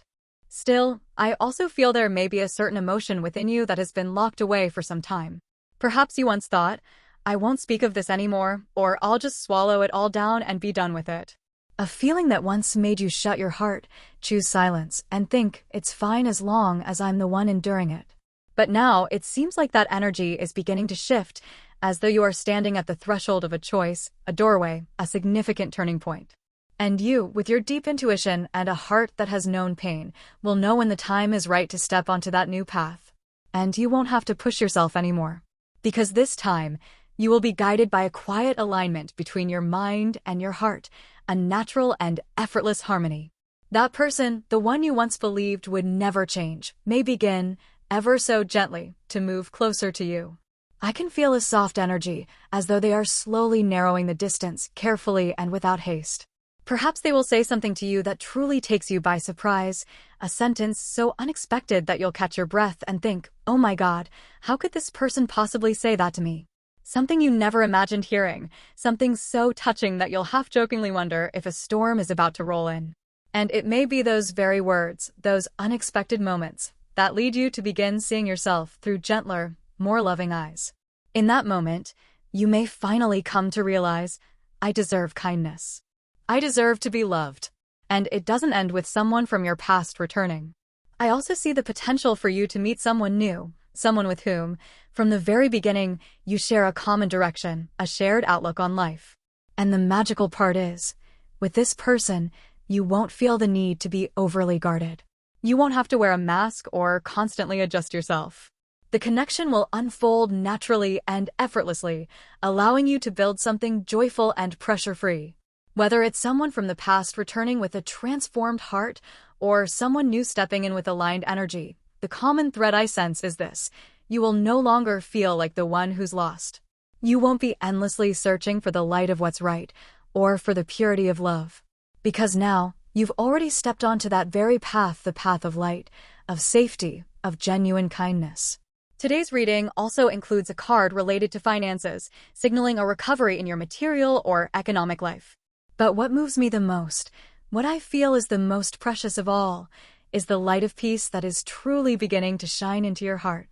Still, I also feel there may be a certain emotion within you that has been locked away for some time. Perhaps you once thought, I won't speak of this anymore, or I'll just swallow it all down and be done with it. A feeling that once made you shut your heart, choose silence, and think, it's fine as long as I'm the one enduring it. But now, it seems like that energy is beginning to shift, as though you are standing at the threshold of a choice, a doorway, a significant turning point. And you, with your deep intuition and a heart that has known pain, will know when the time is right to step onto that new path. And you won't have to push yourself anymore. Because this time, you will be guided by a quiet alignment between your mind and your heart, a natural and effortless harmony. That person, the one you once believed would never change, may begin, ever so gently, to move closer to you. I can feel a soft energy, as though they are slowly narrowing the distance, carefully and without haste. Perhaps they will say something to you that truly takes you by surprise, a sentence so unexpected that you'll catch your breath and think, oh my God, how could this person possibly say that to me? Something you never imagined hearing, something so touching that you'll half-jokingly wonder if a storm is about to roll in. And it may be those very words, those unexpected moments, that lead you to begin seeing yourself through gentler, more loving eyes. In that moment, you may finally come to realize, I deserve kindness. I deserve to be loved. And it doesn't end with someone from your past returning. I also see the potential for you to meet someone new, someone with whom, from the very beginning, you share a common direction, a shared outlook on life. And the magical part is, with this person, you won't feel the need to be overly guarded. You won't have to wear a mask or constantly adjust yourself. The connection will unfold naturally and effortlessly, allowing you to build something joyful and pressure-free. Whether it's someone from the past returning with a transformed heart or someone new stepping in with aligned energy, the common thread I sense is this: you will no longer feel like the one who's lost. You won't be endlessly searching for the light of what's right or for the purity of love. Because now, you've already stepped onto that very path, the path of light, of safety, of genuine kindness. Today's reading also includes a card related to finances, signaling a recovery in your material or economic life. But what moves me the most, what I feel is the most precious of all, is the light of peace that is truly beginning to shine into your heart.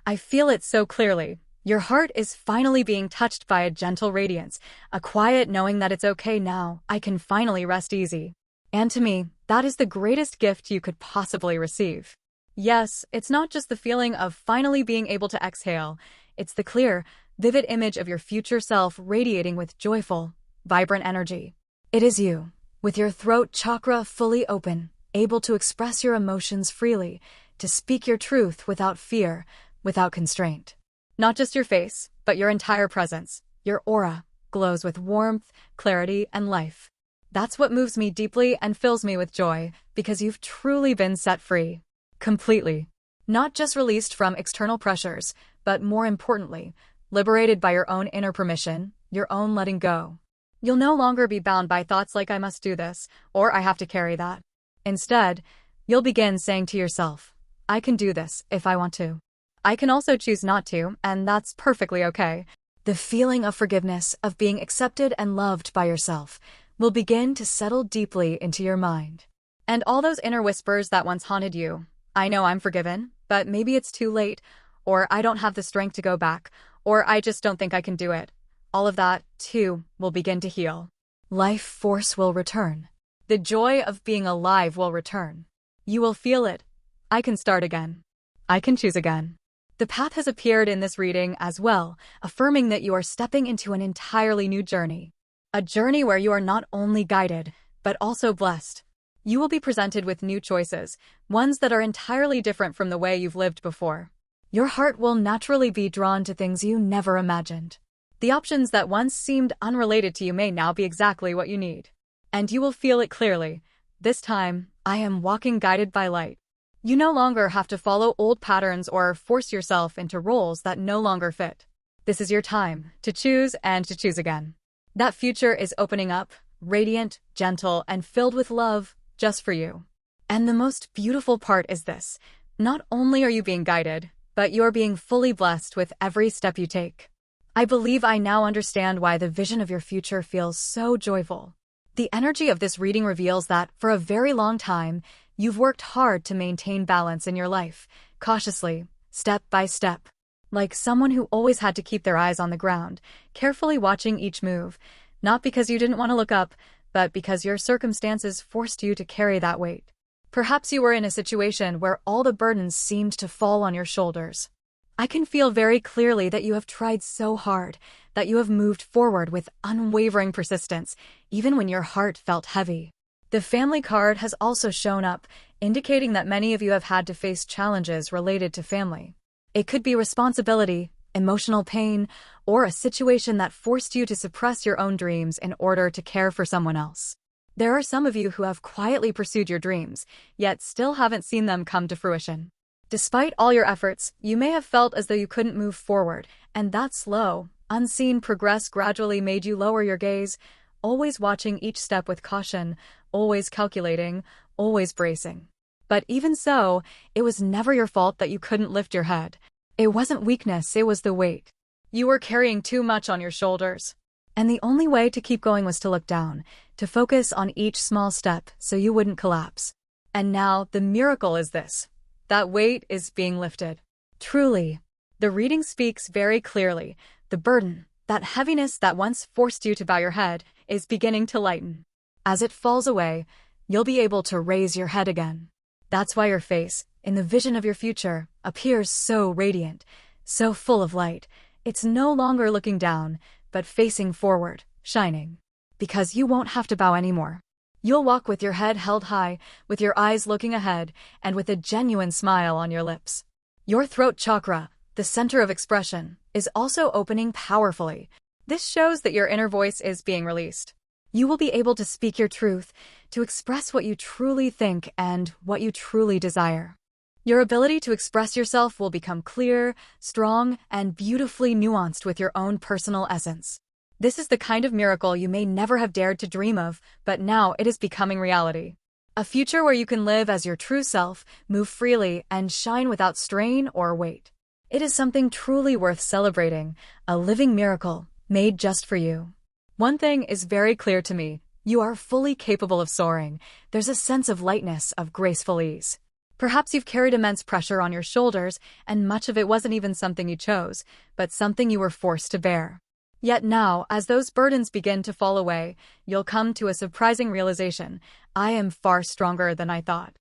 I feel it so clearly. Your heart is finally being touched by a gentle radiance, a quiet knowing that it's okay now, I can finally rest easy. And to me, that is the greatest gift you could possibly receive. Yes, it's not just the feeling of finally being able to exhale, it's the clear, vivid image of your future self radiating with joyful, vibrant energy. It is you, with your throat chakra fully open, able to express your emotions freely, to speak your truth without fear, without constraint. Not just your face, but your entire presence, your aura, glows with warmth, clarity, and life. That's what moves me deeply and fills me with joy, because you've truly been set free. Completely. Not just released from external pressures, but more importantly, liberated by your own inner permission, your own letting go. You'll no longer be bound by thoughts like I must do this, or I have to carry that. Instead, you'll begin saying to yourself, I can do this if I want to. I can also choose not to, and that's perfectly okay. The feeling of forgiveness, of being accepted and loved by yourself, will begin to settle deeply into your mind. And all those inner whispers that once haunted you, I know I'm forgiven, but maybe it's too late, or I don't have the strength to go back, or I just don't think I can do it. All of that, too, will begin to heal. Life force will return. The joy of being alive will return. You will feel it. I can start again. I can choose again. The path has appeared in this reading as well, affirming that you are stepping into an entirely new journey. A journey where you are not only guided, but also blessed. You will be presented with new choices, ones that are entirely different from the way you've lived before. Your heart will naturally be drawn to things you never imagined. The options that once seemed unrelated to you may now be exactly what you need. And you will feel it clearly. This time, I am walking guided by light. You no longer have to follow old patterns or force yourself into roles that no longer fit. This is your time to choose and to choose again. That future is opening up, radiant, gentle, and filled with love, just for you. And the most beautiful part is this: not only are you being guided, but you're being fully blessed with every step you take. I believe I now understand why the vision of your future feels so joyful. The energy of this reading reveals that, for a very long time, you've worked hard to maintain balance in your life, cautiously, step by step. Like someone who always had to keep their eyes on the ground, carefully watching each move, not because you didn't want to look up, but because your circumstances forced you to carry that weight. Perhaps you were in a situation where all the burdens seemed to fall on your shoulders. I can feel very clearly that you have tried so hard, that you have moved forward with unwavering persistence, even when your heart felt heavy. The family card has also shown up, indicating that many of you have had to face challenges related to family. It could be responsibility, emotional pain, or a situation that forced you to suppress your own dreams in order to care for someone else. There are some of you who have quietly pursued your dreams, yet still haven't seen them come to fruition. Despite all your efforts, you may have felt as though you couldn't move forward, and that slow, unseen progress gradually made you lower your gaze, always watching each step with caution, always calculating, always bracing. But even so, it was never your fault that you couldn't lift your head. It wasn't weakness, it was the weight. You were carrying too much on your shoulders. And the only way to keep going was to look down, to focus on each small step so you wouldn't collapse. And now, the miracle is this: that weight is being lifted. Truly. The reading speaks very clearly. The burden, that heaviness that once forced you to bow your head, is beginning to lighten. As it falls away, you'll be able to raise your head again. That's why your face, in the vision of your future, appears so radiant, so full of light. It's no longer looking down, but facing forward, shining. Because you won't have to bow anymore. You'll walk with your head held high, with your eyes looking ahead, and with a genuine smile on your lips. Your throat chakra, the center of expression, is also opening powerfully. This shows that your inner voice is being released. You will be able to speak your truth, to express what you truly think and what you truly desire. Your ability to express yourself will become clear, strong, and beautifully nuanced with your own personal essence. This is the kind of miracle you may never have dared to dream of, but now it is becoming reality. A future where you can live as your true self, move freely, and shine without strain or weight. It is something truly worth celebrating, a living miracle, made just for you. One thing is very clear to me: you are fully capable of soaring. There's a sense of lightness, of graceful ease. Perhaps you've carried immense pressure on your shoulders, and much of it wasn't even something you chose, but something you were forced to bear. Yet now, as those burdens begin to fall away, you'll come to a surprising realization: I am far stronger than I thought.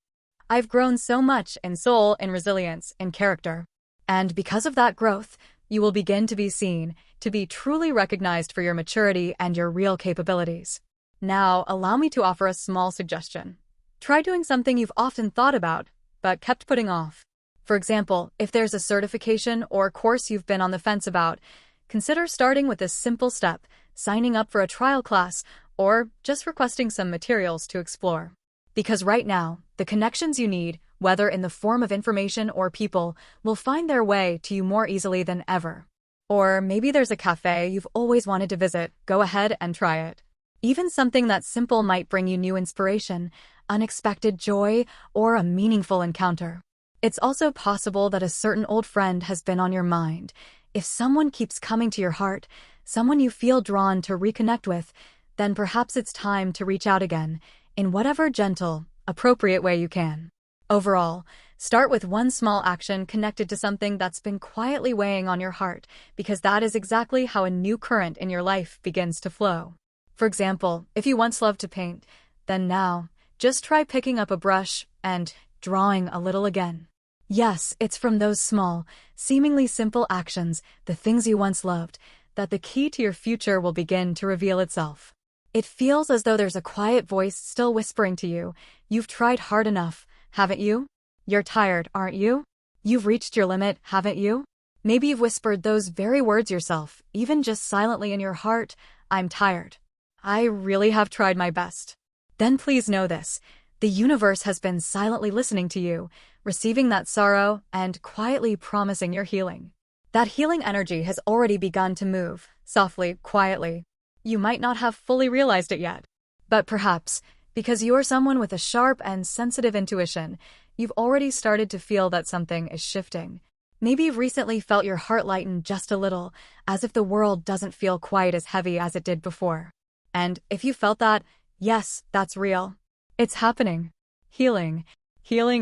I've grown so much in soul, in resilience, in character. And because of that growth, you will begin to be seen, to be truly recognized for your maturity and your real capabilities. Now, allow me to offer a small suggestion. Try doing something you've often thought about, but kept putting off. For example, if there's a certification or course you've been on the fence about, consider starting with a simple step, signing up for a trial class, or just requesting some materials to explore. Because right now, the connections you need, whether in the form of information or people, will find their way to you more easily than ever. Or maybe there's a cafe you've always wanted to visit. Go ahead and try it. Even something that simple might bring you new inspiration, unexpected joy, or a meaningful encounter. It's also possible that a certain old friend has been on your mind. If someone keeps coming to your heart, someone you feel drawn to reconnect with, then perhaps it's time to reach out again, in whatever gentle, appropriate way you can. Overall, start with one small action connected to something that's been quietly weighing on your heart, because that is exactly how a new current in your life begins to flow. For example, if you once loved to paint, then now, just try picking up a brush and drawing a little again. Yes, it's from those small, seemingly simple actions, the things you once loved, that the key to your future will begin to reveal itself. It feels as though there's a quiet voice still whispering to you, "You've tried hard enough, haven't you? You're tired, aren't you? You've reached your limit, haven't you?" Maybe you've whispered those very words yourself, even just silently in your heart: "I'm tired. I really have tried my best." Then please know this: the universe has been silently listening to you, receiving that sorrow, and quietly promising your healing. That healing energy has already begun to move, softly, quietly. You might not have fully realized it yet, but perhaps, because you're someone with a sharp and sensitive intuition, you've already started to feel that something is shifting. Maybe you've recently felt your heart lighten just a little, as if the world doesn't feel quite as heavy as it did before. And if you felt that, yes, that's real. It's happening. Healing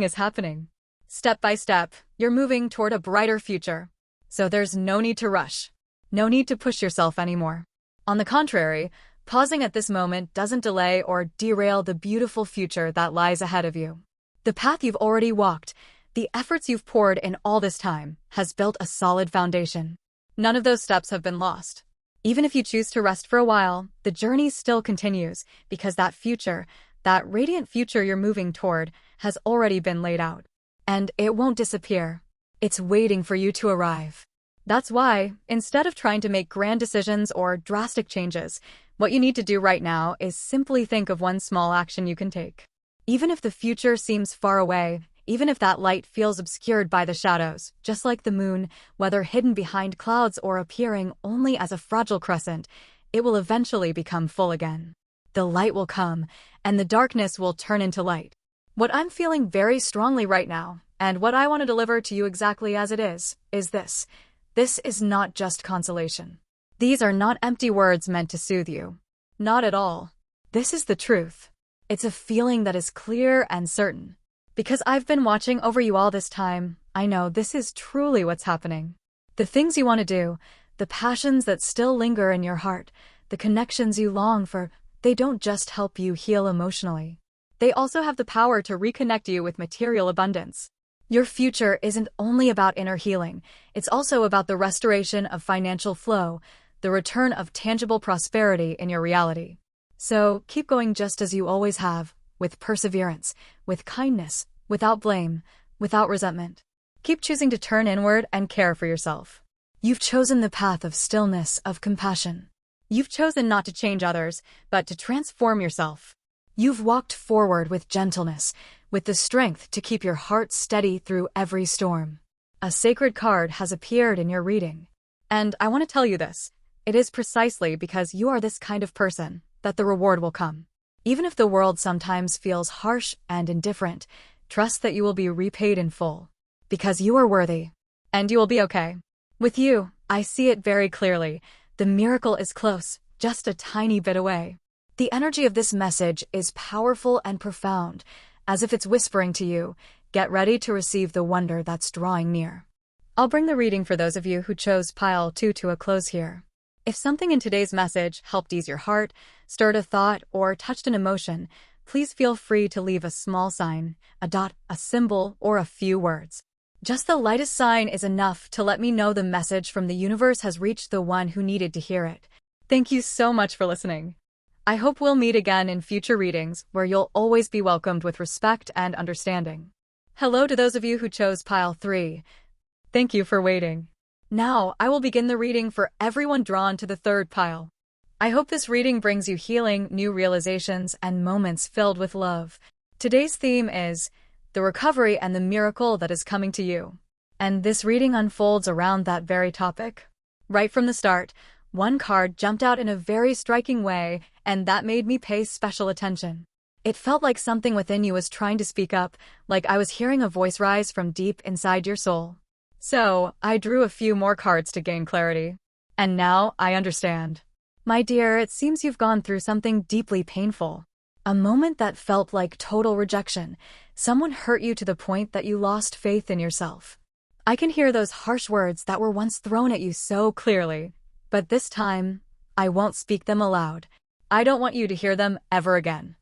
is happening. Step by step, you're moving toward a brighter future. So there's no need to rush. No need to push yourself anymore. On the contrary, pausing at this moment doesn't delay or derail the beautiful future that lies ahead of you. The path you've already walked, the efforts you've poured in all this time, has built a solid foundation. None of those steps have been lost. Even if you choose to rest for a while, the journey still continues, because that future, that radiant future you're moving toward, has already been laid out. And it won't disappear. It's waiting for you to arrive. That's why, instead of trying to make grand decisions or drastic changes, what you need to do right now is simply think of one small action you can take. Even if the future seems far away, even if that light feels obscured by the shadows, just like the moon, whether hidden behind clouds or appearing only as a fragile crescent, it will eventually become full again. The light will come, and the darkness will turn into light. What I'm feeling very strongly right now, and what I want to deliver to you exactly as it is this. This is not just consolation. These are not empty words meant to soothe you. Not at all. This is the truth. It's a feeling that is clear and certain. Because I've been watching over you all this time, I know this is truly what's happening. The things you want to do, the passions that still linger in your heart, the connections you long for, they don't just help you heal emotionally. They also have the power to reconnect you with material abundance. Your future isn't only about inner healing, it's also about the restoration of financial flow, the return of tangible prosperity in your reality. So keep going just as you always have, with perseverance, with kindness, without blame, without resentment. Keep choosing to turn inward and care for yourself. You've chosen the path of stillness, of compassion. You've chosen not to change others, but to transform yourself. You've walked forward with gentleness, with the strength to keep your heart steady through every storm. A sacred card has appeared in your reading. And I want to tell you this. It is precisely because you are this kind of person that the reward will come. Even if the world sometimes feels harsh and indifferent, trust that you will be repaid in full. Because you are worthy. And you will be okay. With you, I see it very clearly. The miracle is close, just a tiny bit away. The energy of this message is powerful and profound, as if it's whispering to you, get ready to receive the wonder that's drawing near. I'll bring the reading for those of you who chose pile 2 to a close here. If something in today's message helped ease your heart, stirred a thought, or touched an emotion, please feel free to leave a small sign, a dot, a symbol, or a few words. Just the lightest sign is enough to let me know the message from the universe has reached the one who needed to hear it. Thank you so much for listening. I hope we'll meet again in future readings where you'll always be welcomed with respect and understanding. Hello to those of you who chose pile 3. Thank you for waiting. Now, I will begin the reading for everyone drawn to the 3rd pile. I hope this reading brings you healing, new realizations, and moments filled with love. Today's theme is the recovery and the miracle that is coming to you. And this reading unfolds around that very topic. Right from the start, one card jumped out in a very striking way, and that made me pay special attention. It felt like something within you was trying to speak up, like I was hearing a voice rise from deep inside your soul. So, I drew a few more cards to gain clarity. And now, I understand. My dear, it seems you've gone through something deeply painful. A moment that felt like total rejection. Someone hurt you to the point that you lost faith in yourself. I can hear those harsh words that were once thrown at you so clearly. But this time, I won't speak them aloud. I don't want you to hear them ever again.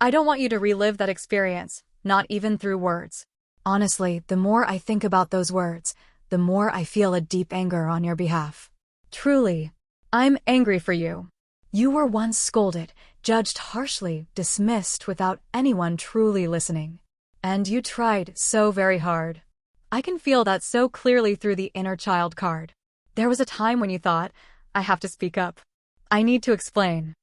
I don't want you to relive that experience, not even through words. Honestly, the more I think about those words, the more I feel a deep anger on your behalf. Truly, I'm angry for you. You were once scolded, judged harshly, dismissed without anyone truly listening. And you tried so very hard. I can feel that so clearly through the inner child card. There was a time when you thought, I have to speak up. I need to explain.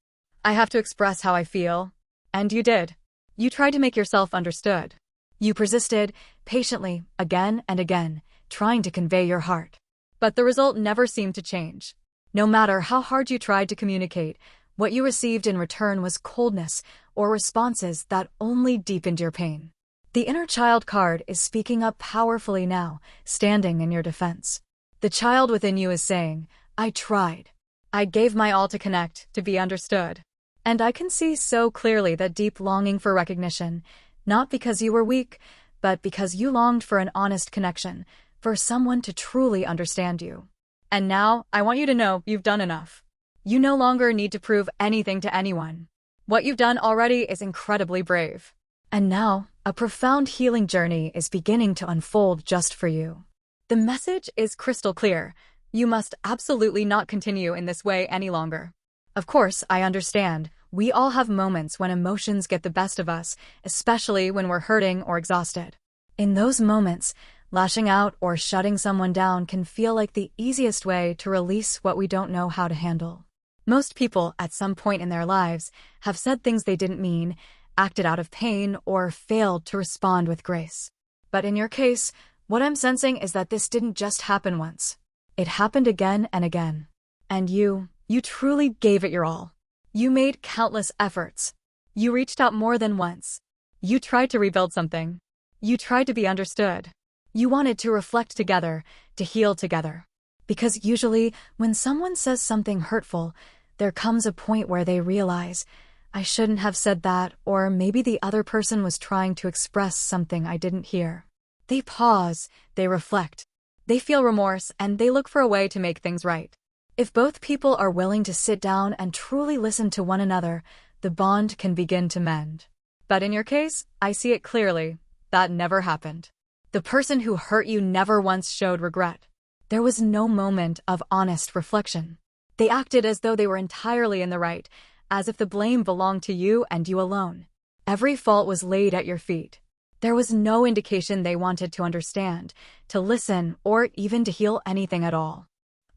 I have to express how I feel. And you did. You tried to make yourself understood. You persisted, patiently, again and again, trying to convey your heart. But the result never seemed to change. No matter how hard you tried to communicate, what you received in return was coldness or responses that only deepened your pain. The inner child card is speaking up powerfully now, standing in your defense. The child within you is saying, I tried. I gave my all to connect, to be understood. And I can see so clearly that deep longing for recognition, not because you were weak, but because you longed for an honest connection, for someone to truly understand you. And now, I want you to know you've done enough. You no longer need to prove anything to anyone. What you've done already is incredibly brave. And now, a profound healing journey is beginning to unfold just for you. The message is crystal clear. You must absolutely not continue in this way any longer. Of course, I understand. We all have moments when emotions get the best of us, especially when we're hurting or exhausted. In those moments, lashing out or shutting someone down can feel like the easiest way to release what we don't know how to handle. Most people, at some point in their lives, have said things they didn't mean, acted out of pain, or failed to respond with grace. But in your case, what I'm sensing is that this didn't just happen once. It happened again and again. And you truly gave it your all. You made countless efforts. You reached out more than once. You tried to rebuild something. You tried to be understood. You wanted to reflect together, to heal together. Because usually, when someone says something hurtful, there comes a point where they realize, I shouldn't have said that, or maybe the other person was trying to express something I didn't hear. They pause, they reflect. They feel remorse, and they look for a way to make things right. If both people are willing to sit down and truly listen to one another, the bond can begin to mend. But in your case, I see it clearly. That never happened. The person who hurt you never once showed regret. There was no moment of honest reflection. They acted as though they were entirely in the right, as if the blame belonged to you and you alone. Every fault was laid at your feet. There was no indication they wanted to understand, to listen, or even to heal anything at all.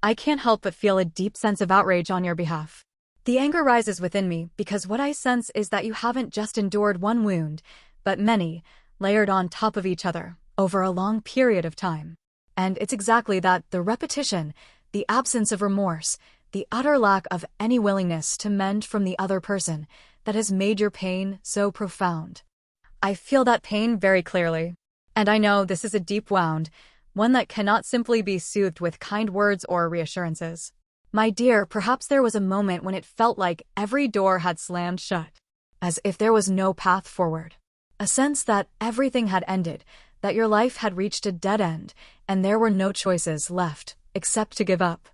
I can't help but feel a deep sense of outrage on your behalf. The anger rises within me because what I sense is that you haven't just endured one wound, but many, layered on top of each other, over a long period of time. And it's exactly that, the repetition, the absence of remorse, the utter lack of any willingness to mend from the other person, that has made your pain so profound. I feel that pain very clearly. And I know this is a deep wound, one that cannot simply be soothed with kind words or reassurances. My dear, perhaps there was a moment when it felt like every door had slammed shut, as if there was no path forward. A sense that everything had ended, that your life had reached a dead end, and there were no choices left, except to give up.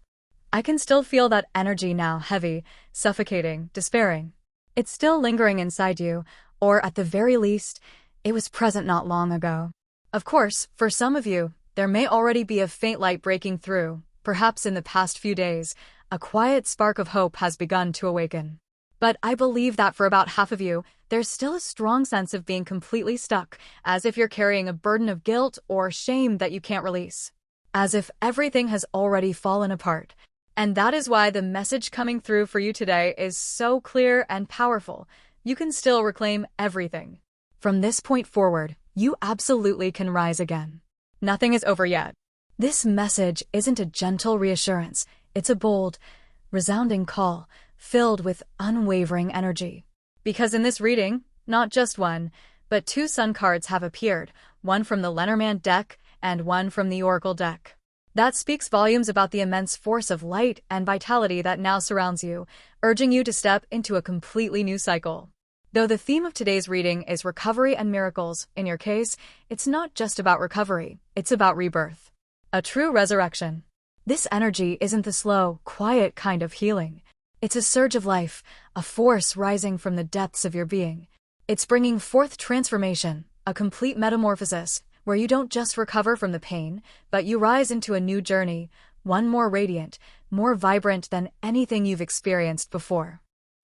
I can still feel that energy now, heavy, suffocating, despairing. It's still lingering inside you, or at the very least, it was present not long ago. Of course, for some of you, there may already be a faint light breaking through. Perhaps in the past few days, a quiet spark of hope has begun to awaken. But I believe that for about half of you, there's still a strong sense of being completely stuck, as if you're carrying a burden of guilt or shame that you can't release. As if everything has already fallen apart. And that is why the message coming through for you today is so clear and powerful. You can still reclaim everything. From this point forward, you absolutely can rise again. Nothing is over yet. This message isn't a gentle reassurance, it's a bold, resounding call, filled with unwavering energy. Because in this reading, not just one, but two sun cards have appeared, one from the Lenormand deck and one from the Oracle deck. That speaks volumes about the immense force of light and vitality that now surrounds you, urging you to step into a completely new cycle. Though the theme of today's reading is recovery and miracles, in your case, it's not just about recovery, it's about rebirth. A true resurrection. This energy isn't the slow, quiet kind of healing. It's a surge of life, a force rising from the depths of your being. It's bringing forth transformation, a complete metamorphosis, where you don't just recover from the pain, but you rise into a new journey, one more radiant, more vibrant than anything you've experienced before.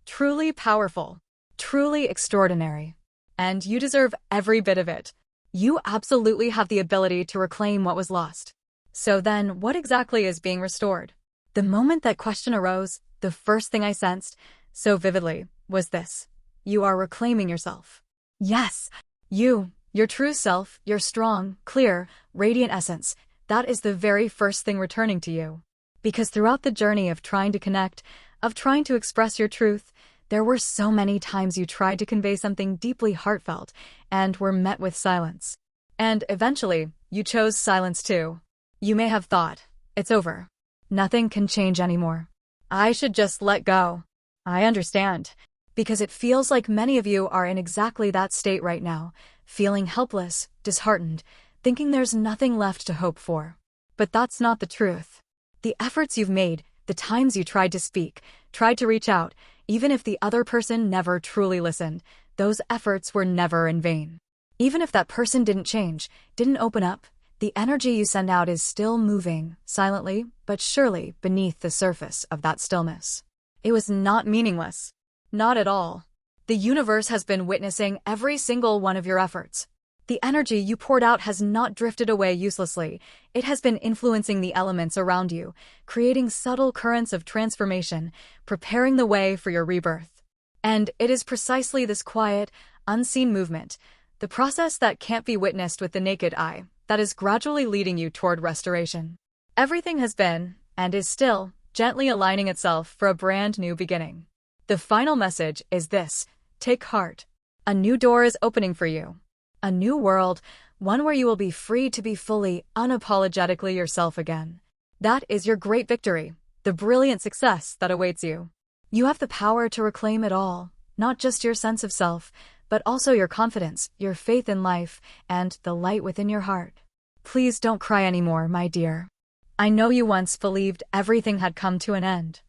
Truly powerful, truly extraordinary. And you deserve every bit of it. You absolutely have the ability to reclaim what was lost. So then, what exactly is being restored? The moment that question arose, the first thing I sensed, so vividly, was this. You are reclaiming yourself. Yes, you, your true self, your strong, clear, radiant essence, that is the very first thing returning to you. Because throughout the journey of trying to connect, of trying to express your truth, there were so many times you tried to convey something deeply heartfelt and were met with silence. And eventually, you chose silence too. You may have thought, it's over. Nothing can change anymore. I should just let go. I understand. Because it feels like many of you are in exactly that state right now, feeling helpless, disheartened, thinking there's nothing left to hope for. But that's not the truth. The efforts you've made, the times you tried to speak, tried to reach out, even if the other person never truly listened, those efforts were never in vain. Even if that person didn't change, didn't open up, the energy you send out is still moving, silently, but surely, beneath the surface of that stillness. It was not meaningless. Not at all. The universe has been witnessing every single one of your efforts. The energy you poured out has not drifted away uselessly. It has been influencing the elements around you, creating subtle currents of transformation, preparing the way for your rebirth. And it is precisely this quiet, unseen movement, the process that can't be witnessed with the naked eye, that is gradually leading you toward restoration. Everything has been, and is still, gently aligning itself for a brand new beginning. The final message is this: take heart. A new door is opening for you. A new world, one where you will be free to be fully, unapologetically yourself again. That is your great victory, the brilliant success that awaits you. You have the power to reclaim it all, not just your sense of self, but also your confidence, your faith in life, and the light within your heart. Please don't cry anymore, my dear. I know you once believed everything had come to an end.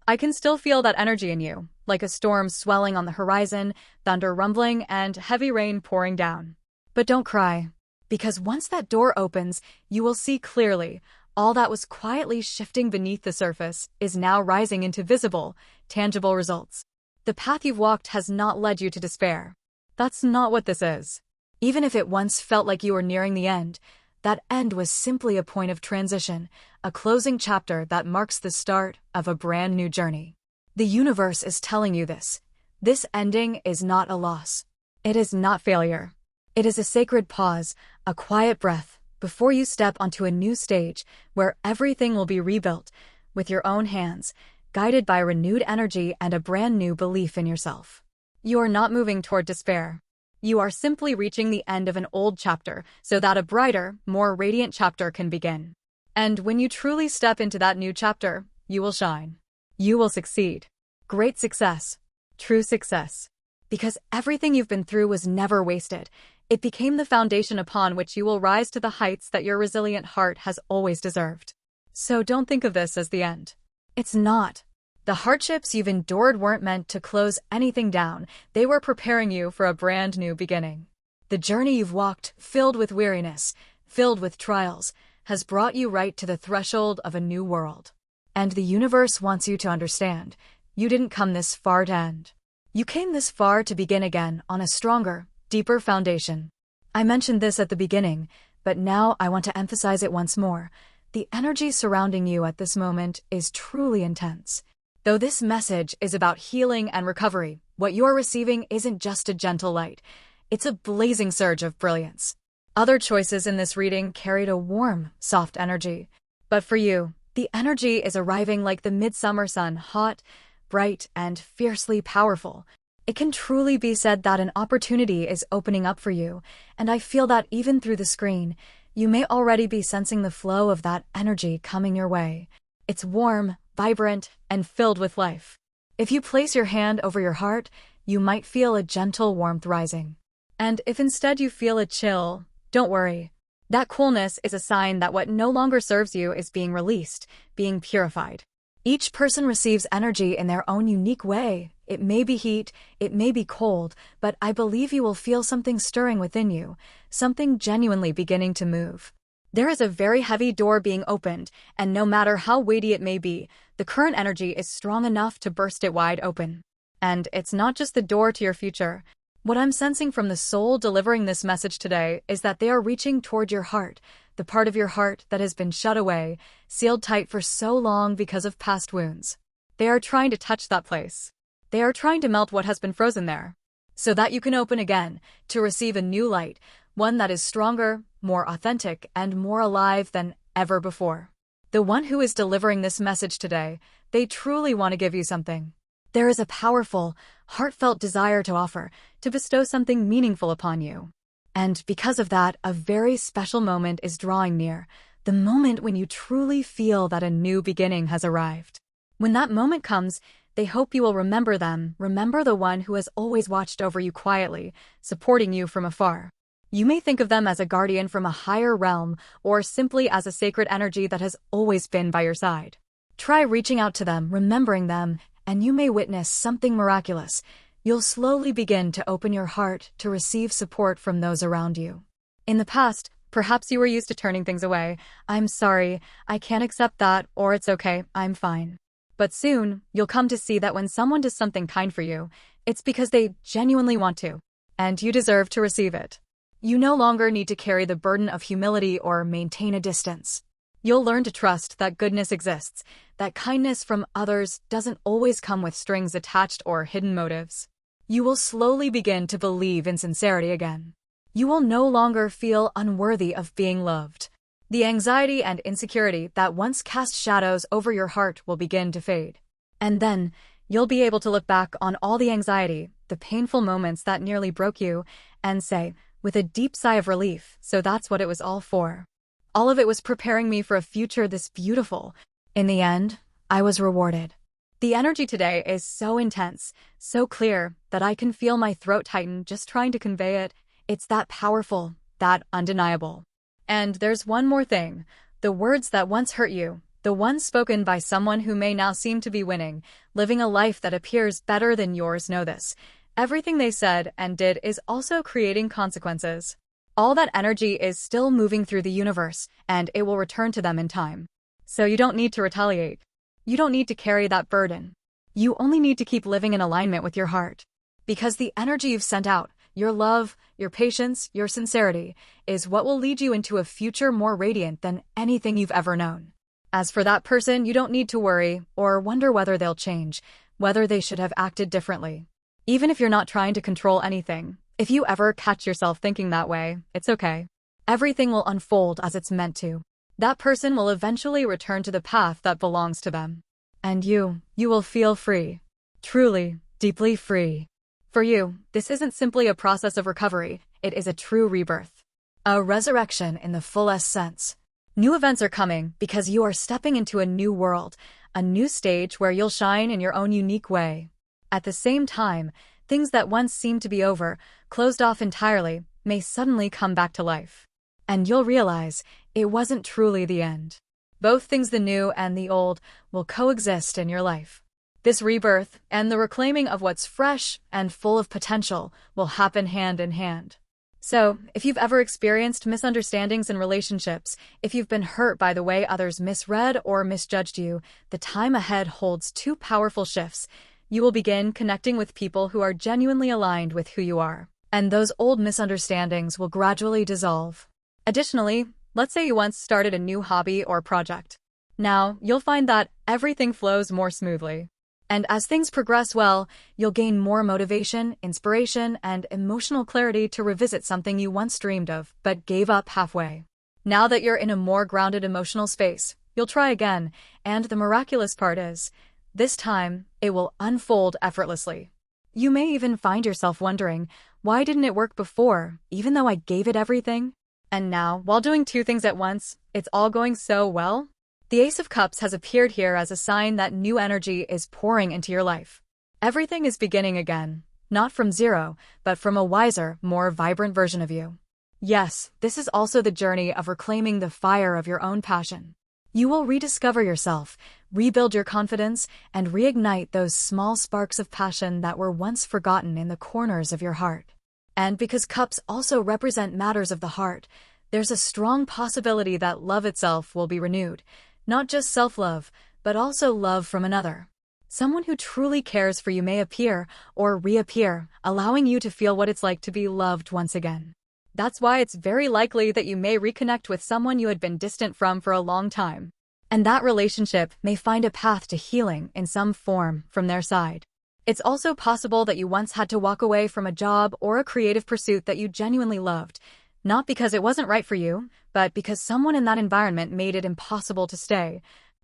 I can still feel that energy in you, like a storm swelling on the horizon, thunder rumbling, and heavy rain pouring down. But don't cry, because once that door opens, you will see clearly all that was quietly shifting beneath the surface is now rising into visible, tangible results. The path you've walked has not led you to despair. That's not what this is. Even if it once felt like you were nearing the end, that end was simply a point of transition, a closing chapter that marks the start of a brand new journey. The universe is telling you this. This ending is not a loss. It is not failure. It is a sacred pause, a quiet breath, before you step onto a new stage where everything will be rebuilt with your own hands, guided by renewed energy and a brand new belief in yourself. You are not moving toward despair. You are simply reaching the end of an old chapter so that a brighter, more radiant chapter can begin. And when you truly step into that new chapter, you will shine. You will succeed. Great success. True success. Because everything you've been through was never wasted. It became the foundation upon which you will rise to the heights that your resilient heart has always deserved. So don't think of this as the end. It's not. The hardships you've endured weren't meant to close anything down. They were preparing you for a brand new beginning. The journey you've walked, filled with weariness, filled with trials, has brought you right to the threshold of a new world. And the universe wants you to understand, you didn't come this far to end. You came this far to begin again on a stronger, deeper foundation. I mentioned this at the beginning, but now I want to emphasize it once more. The energy surrounding you at this moment is truly intense. Though this message is about healing and recovery, what you're receiving isn't just a gentle light. It's a blazing surge of brilliance. Other choices in this reading carried a warm, soft energy. But for you, the energy is arriving like the midsummer sun, hot, bright, and fiercely powerful. It can truly be said that an opportunity is opening up for you, and I feel that even through the screen, you may already be sensing the flow of that energy coming your way. It's warm, vibrant, and filled with life. If you place your hand over your heart, you might feel a gentle warmth rising. And if instead you feel a chill, don't worry. That coolness is a sign that what no longer serves you is being released, being purified. Each person receives energy in their own unique way. It may be heat, it may be cold, but I believe you will feel something stirring within you, something genuinely beginning to move. There is a very heavy door being opened, and no matter how weighty it may be, the current energy is strong enough to burst it wide open. And it's not just the door to your future. What I'm sensing from the soul delivering this message today is that they are reaching toward your heart, the part of your heart that has been shut away, sealed tight for so long because of past wounds. They are trying to touch that place. They are trying to melt what has been frozen there, so that you can open again, to receive a new light, one that is stronger, more authentic, and more alive than ever before. The one who is delivering this message today, they truly want to give you something. There is a powerful, heartfelt desire to offer, to bestow something meaningful upon you. And because of that, a very special moment is drawing near, the moment when you truly feel that a new beginning has arrived. When that moment comes, they hope you will remember them, remember the one who has always watched over you quietly, supporting you from afar. You may think of them as a guardian from a higher realm, or simply as a sacred energy that has always been by your side. Try reaching out to them, remembering them, and you may witness something miraculous. You'll slowly begin to open your heart to receive support from those around you. In the past, perhaps you were used to turning things away. I'm sorry, I can't accept that, or it's okay, I'm fine. But soon, you'll come to see that when someone does something kind for you, it's because they genuinely want to, and you deserve to receive it. You no longer need to carry the burden of humility or maintain a distance. You'll learn to trust that goodness exists, that kindness from others doesn't always come with strings attached or hidden motives. You will slowly begin to believe in sincerity again. You will no longer feel unworthy of being loved. The anxiety and insecurity that once cast shadows over your heart will begin to fade. And then, you'll be able to look back on all the anxiety, the painful moments that nearly broke you, and say, with a deep sigh of relief, so that's what it was all for. All of it was preparing me for a future this beautiful. In the end, I was rewarded. The energy today is so intense, so clear, that I can feel my throat tighten just trying to convey it. It's that powerful, that undeniable. And there's one more thing. The words that once hurt you, the ones spoken by someone who may now seem to be winning, living a life that appears better than yours, know this. Everything they said and did is also creating consequences. All that energy is still moving through the universe, and it will return to them in time. So you don't need to retaliate. You don't need to carry that burden. You only need to keep living in alignment with your heart. Because the energy you've sent out, your love, your patience, your sincerity, is what will lead you into a future more radiant than anything you've ever known. As for that person, you don't need to worry or wonder whether they'll change. whether they should have acted differently. Even if you're not trying to control anything, if you ever catch yourself thinking that way, it's okay. Everything will unfold as it's meant to. That person will eventually return to the path that belongs to them. And you will feel free. Truly, deeply free. For you, this isn't simply a process of recovery, it is a true rebirth. A resurrection in the fullest sense. New events are coming because you are stepping into a new world, a new stage where you'll shine in your own unique way. At the same time, things that once seemed to be over, closed off entirely, may suddenly come back to life. And you'll realize it wasn't truly the end. Both things, the new and the old, will coexist in your life. This rebirth and the reclaiming of what's fresh and full of potential will happen hand in hand. So, if you've ever experienced misunderstandings in relationships, if you've been hurt by the way others misread or misjudged you, the time ahead holds two powerful shifts. You will begin connecting with people who are genuinely aligned with who you are, and those old misunderstandings will gradually dissolve. Additionally, let's say you once started a new hobby or project. Now, you'll find that everything flows more smoothly. And as things progress well, you'll gain more motivation, inspiration, and emotional clarity to revisit something you once dreamed of but gave up halfway. Now that you're in a more grounded emotional space, you'll try again, and the miraculous part is, this time, it will unfold effortlessly. You may even find yourself wondering, why didn't it work before, even though I gave it everything? And now, while doing two things at once, it's all going so well? The Ace of Cups has appeared here as a sign that new energy is pouring into your life. Everything is beginning again, not from zero, but from a wiser, more vibrant version of you. Yes, this is also the journey of reclaiming the fire of your own passion. You will rediscover yourself, rebuild your confidence, and reignite those small sparks of passion that were once forgotten in the corners of your heart. And because cups also represent matters of the heart, there's a strong possibility that love itself will be renewed. Not just self-love, but also love from another. Someone who truly cares for you may appear or reappear, allowing you to feel what it's like to be loved once again. That's why it's very likely that you may reconnect with someone you had been distant from for a long time. And that relationship may find a path to healing in some form from their side. It's also possible that you once had to walk away from a job or a creative pursuit that you genuinely loved, not because it wasn't right for you, but because someone in that environment made it impossible to stay,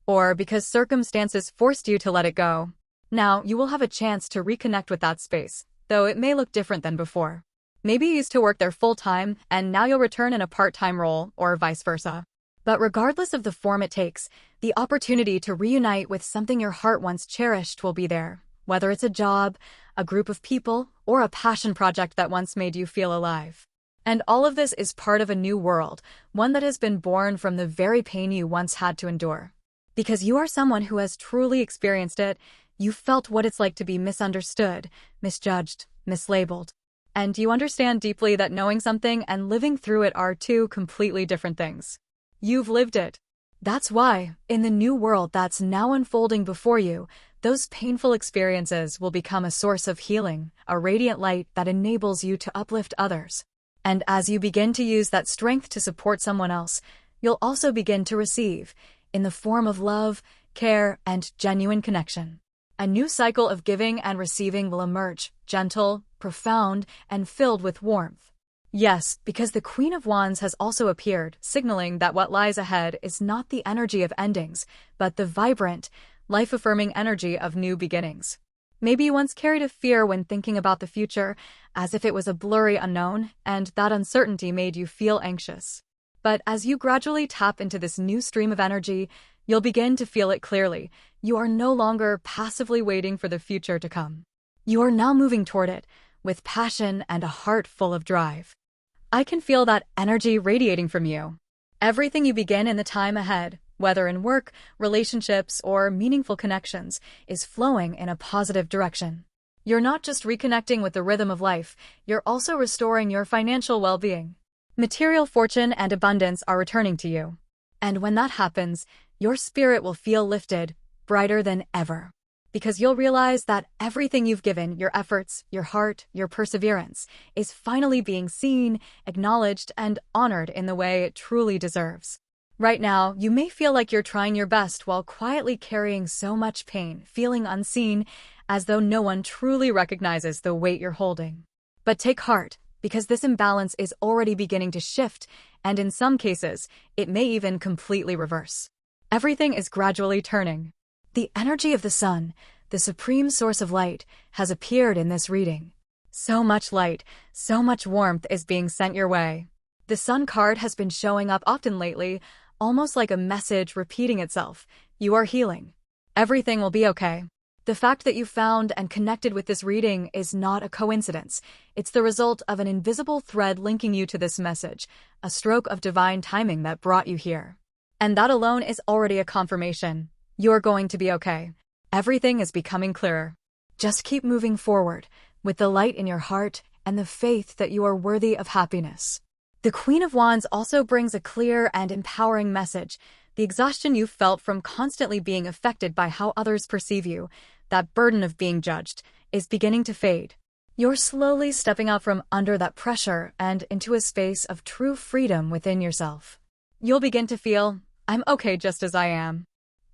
or because circumstances forced you to let it go. Now, you will have a chance to reconnect with that space, though it may look different than before. Maybe you used to work there full-time, and now you'll return in a part-time role, or vice versa. But regardless of the form it takes, the opportunity to reunite with something your heart once cherished will be there, whether it's a job, a group of people, or a passion project that once made you feel alive. And all of this is part of a new world, one that has been born from the very pain you once had to endure. Because you are someone who has truly experienced it, you felt what it's like to be misunderstood, misjudged, mislabeled. And you understand deeply that knowing something and living through it are two completely different things. You've lived it. That's why, in the new world that's now unfolding before you, those painful experiences will become a source of healing, a radiant light that enables you to uplift others. And as you begin to use that strength to support someone else, you'll also begin to receive, in the form of love, care, and genuine connection. A new cycle of giving and receiving will emerge, gentle, profound, and filled with warmth. Yes, because the Queen of Wands has also appeared, signaling that what lies ahead is not the energy of endings, but the vibrant, life-affirming energy of new beginnings. Maybe you once carried a fear when thinking about the future, as if it was a blurry unknown, and that uncertainty made you feel anxious. But as you gradually tap into this new stream of energy, you'll begin to feel it clearly. You are no longer passively waiting for the future to come. You are now moving toward it, with passion and a heart full of drive. I can feel that energy radiating from you. Everything you begin in the time ahead, whether in work, relationships, or meaningful connections, is flowing in a positive direction. You're not just reconnecting with the rhythm of life, you're also restoring your financial well-being. Material fortune and abundance are returning to you. And when that happens, your spirit will feel lifted, brighter than ever. Because you'll realize that everything you've given, your efforts, your heart, your perseverance, is finally being seen, acknowledged, and honored in the way it truly deserves. Right now, you may feel like you're trying your best while quietly carrying so much pain, feeling unseen, as though no one truly recognizes the weight you're holding. But take heart, because this imbalance is already beginning to shift, and in some cases, it may even completely reverse. Everything is gradually turning. The energy of the sun, the supreme source of light, has appeared in this reading. So much light, so much warmth is being sent your way. The sun card has been showing up often lately, almost like a message repeating itself. You are healing. Everything will be okay. The fact that you found and connected with this reading is not a coincidence. It's the result of an invisible thread linking you to this message, a stroke of divine timing that brought you here. And that alone is already a confirmation. You're going to be okay. Everything is becoming clearer. Just keep moving forward, with the light in your heart and the faith that you are worthy of happiness. The Queen of Wands also brings a clear and empowering message. The exhaustion you felt from constantly being affected by how others perceive you, that burden of being judged, is beginning to fade. You're slowly stepping out from under that pressure and into a space of true freedom within yourself. You'll begin to feel, I'm okay just as I am.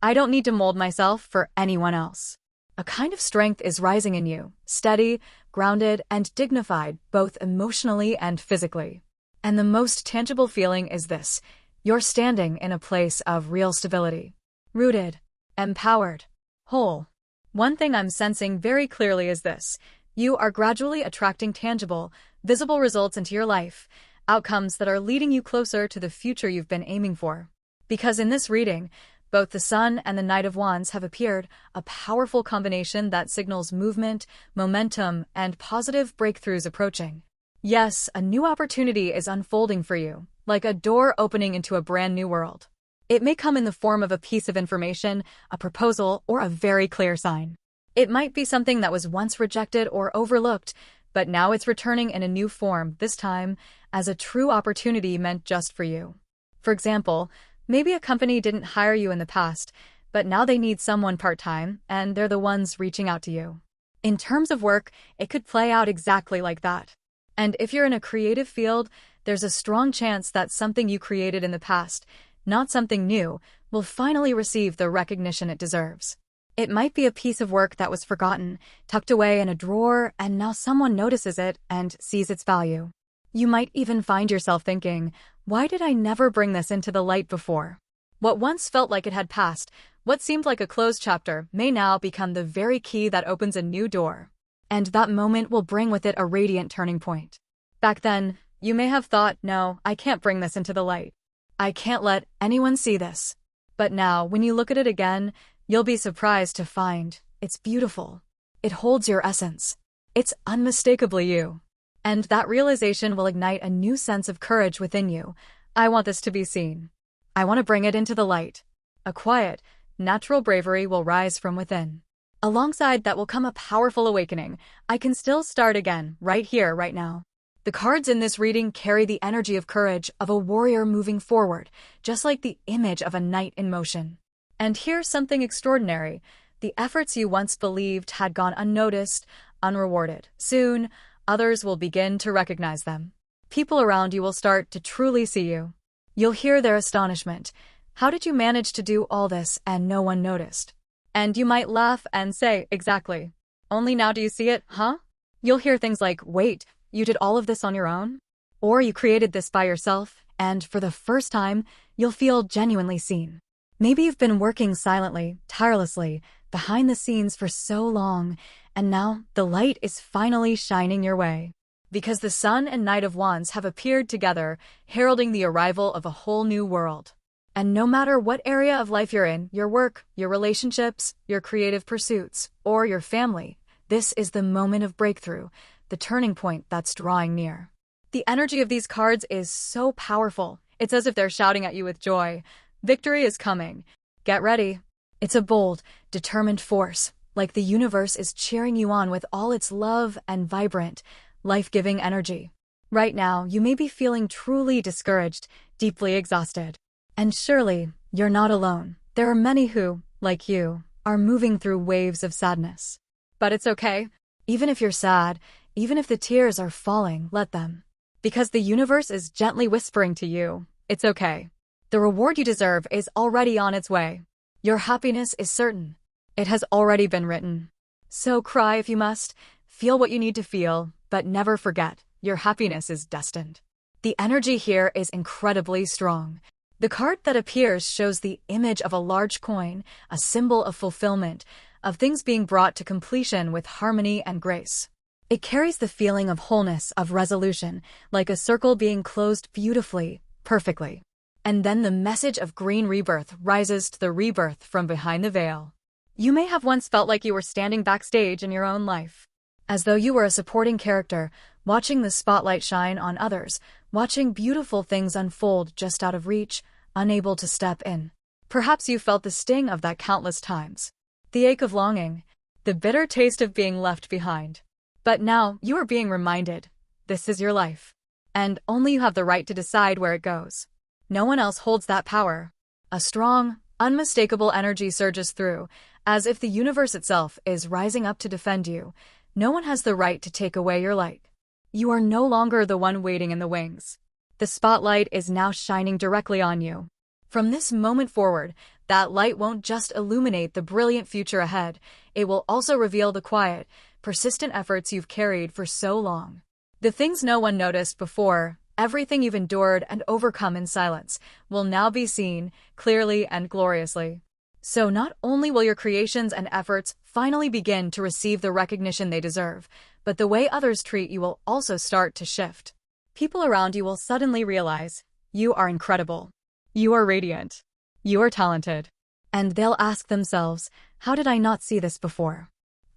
I don't need to mold myself for anyone else. A kind of strength is rising in you, steady, grounded, and dignified, both emotionally and physically. And the most tangible feeling is this: you're standing in a place of real stability. Rooted, empowered, whole. One thing I'm sensing very clearly is this: you are gradually attracting tangible, visible results into your life, outcomes that are leading you closer to the future you've been aiming for. Because in this reading, both the Sun and the Knight of Wands have appeared, a powerful combination that signals movement, momentum, and positive breakthroughs approaching. Yes, a new opportunity is unfolding for you, like a door opening into a brand new world. It may come in the form of a piece of information, a proposal, or a very clear sign. It might be something that was once rejected or overlooked, but now it's returning in a new form, this time as a true opportunity meant just for you. For example, maybe a company didn't hire you in the past, but now they need someone part-time, and they're the ones reaching out to you. In terms of work, it could play out exactly like that. And if you're in a creative field, there's a strong chance that something you created in the past, not something new, will finally receive the recognition it deserves. It might be a piece of work that was forgotten, tucked away in a drawer, and now someone notices it and sees its value. You might even find yourself thinking, why did I never bring this into the light before? What once felt like it had passed, what seemed like a closed chapter, may now become the very key that opens a new door. And that moment will bring with it a radiant turning point. Back then, you may have thought, no, I can't bring this into the light. I can't let anyone see this. But now, when you look at it again, you'll be surprised to find it's beautiful. It holds your essence. It's unmistakably you. And that realization will ignite a new sense of courage within you. I want this to be seen. I want to bring it into the light. A quiet, natural bravery will rise from within. Alongside that will come a powerful awakening. I can still start again, right here, right now. The cards in this reading carry the energy of courage, of a warrior moving forward, just like the image of a knight in motion. And here's something extraordinary. The efforts you once believed had gone unnoticed, unrewarded. Soon, others will begin to recognize them. People around you will start to truly see you. You'll hear their astonishment. How did you manage to do all this and no one noticed? And you might laugh and say, exactly. Only now do you see it, huh? You'll hear things like, wait, you did all of this on your own? Or you created this by yourself, and for the first time, you'll feel genuinely seen. Maybe you've been working silently, tirelessly, behind the scenes for so long, and now the light is finally shining your way. Because the Sun and Knight of Wands have appeared together, heralding the arrival of a whole new world. And no matter what area of life you're in, your work, your relationships, your creative pursuits, or your family, this is the moment of breakthrough, the turning point that's drawing near. The energy of these cards is so powerful. It's as if they're shouting at you with joy. Victory is coming. Get ready. It's a bold, determined force, like the universe is cheering you on with all its love and vibrant, life-giving energy. Right now, you may be feeling truly discouraged, deeply exhausted. And surely, you're not alone. There are many who, like you, are moving through waves of sadness. But it's okay. Even if you're sad, even if the tears are falling, let them. Because the universe is gently whispering to you, it's okay. The reward you deserve is already on its way. Your happiness is certain. It has already been written. So cry if you must, feel what you need to feel, but never forget, your happiness is destined. The energy here is incredibly strong. The card that appears shows the image of a large coin, a symbol of fulfillment, of things being brought to completion with harmony and grace. It carries the feeling of wholeness, of resolution, like a circle being closed beautifully, perfectly. And then the message of green rebirth rises to the rebirth from behind the veil. You may have once felt like you were standing backstage in your own life, as though you were a supporting character, watching the spotlight shine on others, watching beautiful things unfold just out of reach, unable to step in. Perhaps you felt the sting of that countless times. The ache of longing, the bitter taste of being left behind. But now you are being reminded, this is your life. And only you have the right to decide where it goes. No one else holds that power. A strong, unmistakable energy surges through, as if the universe itself is rising up to defend you. No one has the right to take away your light. You are no longer the one waiting in the wings. The spotlight is now shining directly on you. From this moment forward, that light won't just illuminate the brilliant future ahead, it will also reveal the quiet, persistent efforts you've carried for so long. The things no one noticed before, everything you've endured and overcome in silence, will now be seen, clearly and gloriously. So not only will your creations and efforts finally begin to receive the recognition they deserve, but the way others treat you will also start to shift. People around you will suddenly realize, you are incredible. You are radiant. You are talented. And they'll ask themselves, how did I not see this before?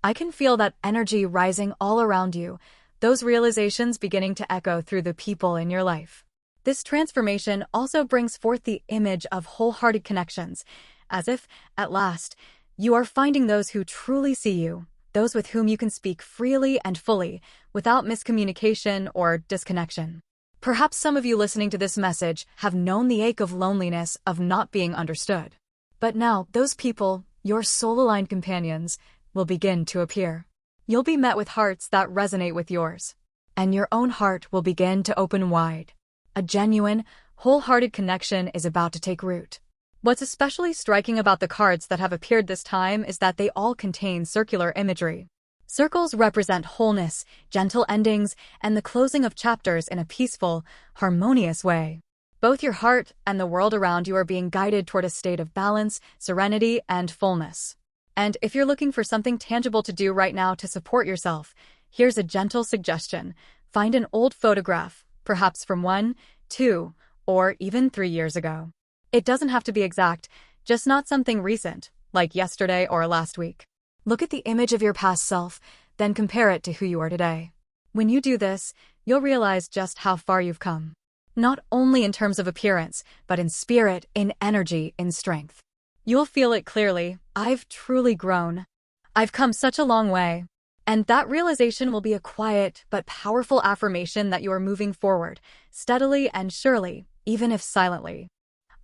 I can feel that energy rising all around you, those realizations beginning to echo through the people in your life. This transformation also brings forth the image of wholehearted connections, as if, at last, you are finding those who truly see you, those with whom you can speak freely and fully, without miscommunication or disconnection. Perhaps some of you listening to this message have known the ache of loneliness, of not being understood. But now, those people, your soul-aligned companions, will begin to appear. You'll be met with hearts that resonate with yours, and your own heart will begin to open wide. A genuine, wholehearted connection is about to take root. What's especially striking about the cards that have appeared this time is that they all contain circular imagery. Circles represent wholeness, gentle endings, and the closing of chapters in a peaceful, harmonious way. Both your heart and the world around you are being guided toward a state of balance, serenity, and fullness. And if you're looking for something tangible to do right now to support yourself, here's a gentle suggestion. Find an old photograph, perhaps from 1, 2, or even 3 years ago. It doesn't have to be exact, just not something recent, like yesterday or last week. Look at the image of your past self, then compare it to who you are today. When you do this, you'll realize just how far you've come. Not only in terms of appearance, but in spirit, in energy, in strength. You'll feel it clearly. I've truly grown. I've come such a long way. And that realization will be a quiet but powerful affirmation that you are moving forward, steadily and surely, even if silently.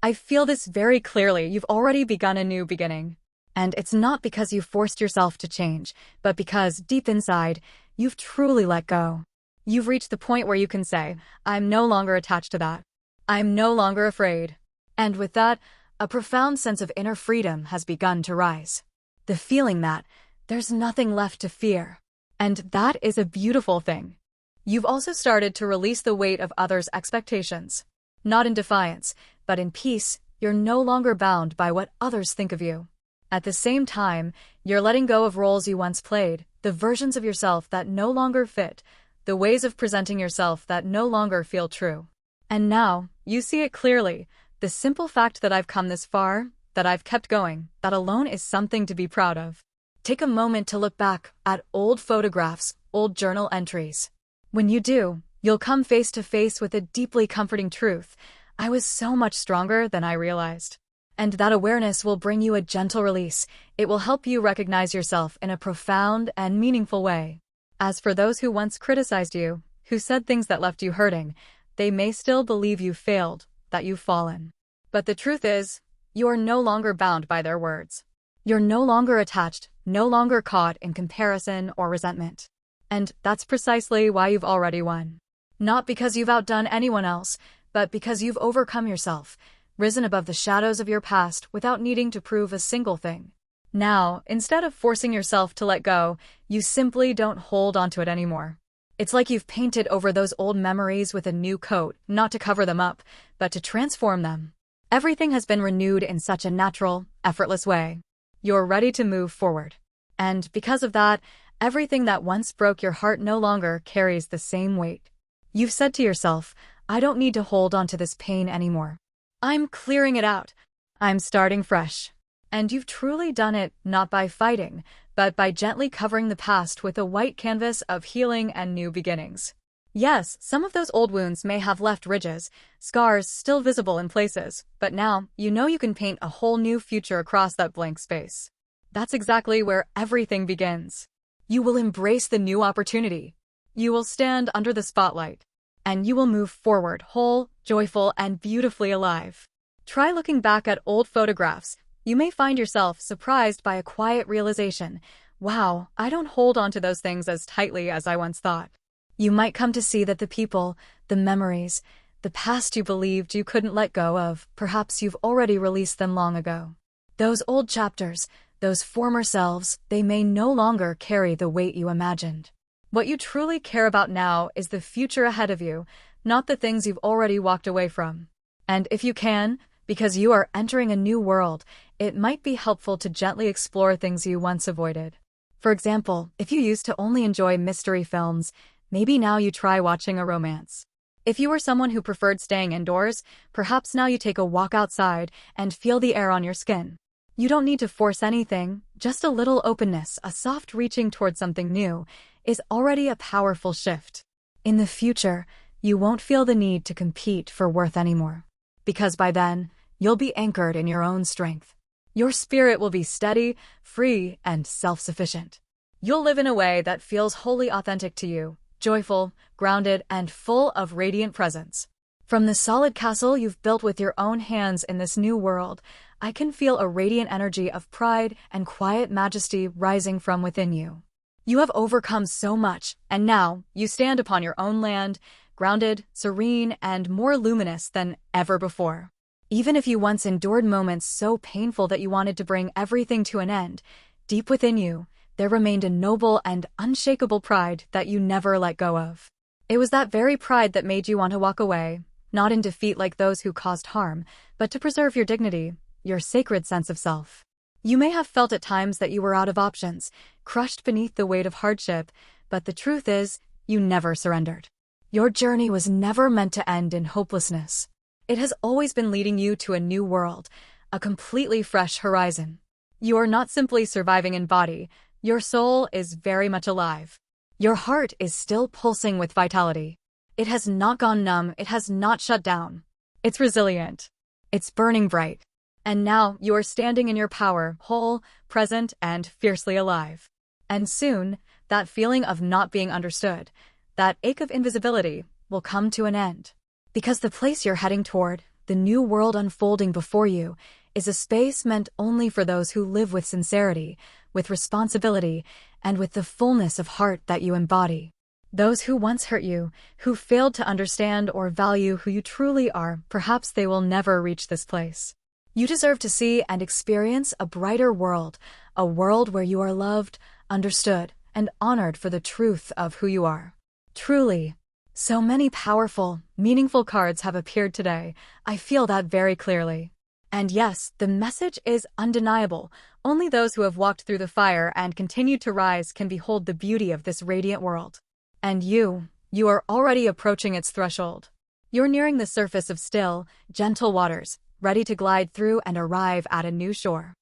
I feel this very clearly. You've already begun a new beginning. And it's not because you forced yourself to change, but because, deep inside, you've truly let go. You've reached the point where you can say, I'm no longer attached to that. I'm no longer afraid. And with that, a profound sense of inner freedom has begun to rise. The feeling that there's nothing left to fear. And that is a beautiful thing. You've also started to release the weight of others' expectations. Not in defiance, but in peace. You're no longer bound by what others think of you. At the same time, you're letting go of roles you once played, the versions of yourself that no longer fit, the ways of presenting yourself that no longer feel true. And now, you see it clearly. The simple fact that I've come this far, that I've kept going, that alone is something to be proud of. Take a moment to look back at old photographs, old journal entries. When you do, you'll come face to face with a deeply comforting truth. I was so much stronger than I realized. And that awareness will bring you a gentle release. It will help you recognize yourself in a profound and meaningful way. As for those who once criticized you, who said things that left you hurting, they may still believe you failed, that you've fallen. But the truth is, you are no longer bound by their words. You're no longer attached, no longer caught in comparison or resentment. And that's precisely why you've already won. Not because you've outdone anyone else, but because you've overcome yourself, risen above the shadows of your past without needing to prove a single thing. Now, instead of forcing yourself to let go, you simply don't hold onto it anymore. It's like you've painted over those old memories with a new coat, not to cover them up, but to transform them. Everything has been renewed in such a natural, effortless way. You're ready to move forward. And because of that, everything that once broke your heart no longer carries the same weight. You've said to yourself, I don't need to hold on to this pain anymore. I'm clearing it out. I'm starting fresh. And you've truly done it not by fighting, but by gently covering the past with a white canvas of healing and new beginnings. Yes, some of those old wounds may have left ridges, scars still visible in places, but now you know you can paint a whole new future across that blank space. That's exactly where everything begins. You will embrace the new opportunity. You will stand under the spotlight. And you will move forward whole, joyful, and beautifully alive. Try looking back at old photographs. You may find yourself surprised by a quiet realization. Wow, I don't hold on to those things as tightly as I once thought. You might come to see that the people, the memories, the past you believed you couldn't let go of, perhaps you've already released them long ago. Those old chapters, those former selves, they may no longer carry the weight you imagined. What you truly care about now is the future ahead of you, not the things you've already walked away from. And if you can, because you are entering a new world, it might be helpful to gently explore things you once avoided. For example, if you used to only enjoy mystery films, maybe now you try watching a romance. If you were someone who preferred staying indoors, perhaps now you take a walk outside and feel the air on your skin. You don't need to force anything, just a little openness, a soft reaching towards something new, is already a powerful shift. In the future, you won't feel the need to compete for worth anymore. Because by then, you'll be anchored in your own strength. Your spirit will be steady, free, and self-sufficient. You'll live in a way that feels wholly authentic to you, joyful, grounded, and full of radiant presence. From the solid castle you've built with your own hands in this new world, I can feel a radiant energy of pride and quiet majesty rising from within you. You have overcome so much, and now you stand upon your own land, grounded, serene, and more luminous than ever before. Even if you once endured moments so painful that you wanted to bring everything to an end, deep within you, there remained a noble and unshakable pride that you never let go of. It was that very pride that made you want to walk away, not in defeat like those who caused harm, but to preserve your dignity, your sacred sense of self. You may have felt at times that you were out of options, crushed beneath the weight of hardship, but the truth is, you never surrendered. Your journey was never meant to end in hopelessness. It has always been leading you to a new world, a completely fresh horizon. You are not simply surviving in body, your soul is very much alive. Your heart is still pulsing with vitality. It has not gone numb, it has not shut down. It's resilient. It's burning bright. And now you are standing in your power, whole, present, and fiercely alive. And soon, that feeling of not being understood, that ache of invisibility, will come to an end. Because the place you're heading toward, the new world unfolding before you, is a space meant only for those who live with sincerity, with responsibility, and with the fullness of heart that you embody. Those who once hurt you, who failed to understand or value who you truly are, perhaps they will never reach this place. You deserve to see and experience a brighter world, a world where you are loved, understood, and honored for the truth of who you are. Truly. So many powerful, meaningful cards have appeared today. I feel that very clearly. And yes, the message is undeniable. Only those who have walked through the fire and continue to rise can behold the beauty of this radiant world. And you are already approaching its threshold. You're nearing the surface of still, gentle waters, ready to glide through and arrive at a new shore.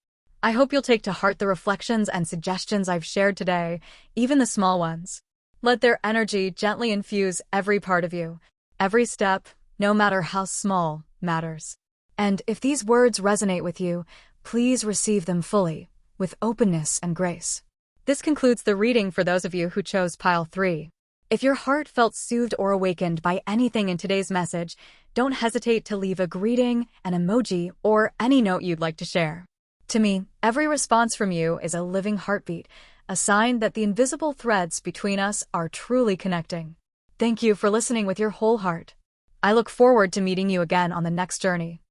I hope you'll take to heart the reflections and suggestions I've shared today, even the small ones. Let their energy gently infuse every part of you. Every step, no matter how small, matters. And if these words resonate with you, please receive them fully, with openness and grace. This concludes the reading for those of you who chose Pile 3. If your heart felt soothed or awakened by anything in today's message, don't hesitate to leave a greeting, an emoji, or any note you'd like to share. To me, every response from you is a living heartbeat, a sign that the invisible threads between us are truly connecting. Thank you for listening with your whole heart. I look forward to meeting you again on the next journey.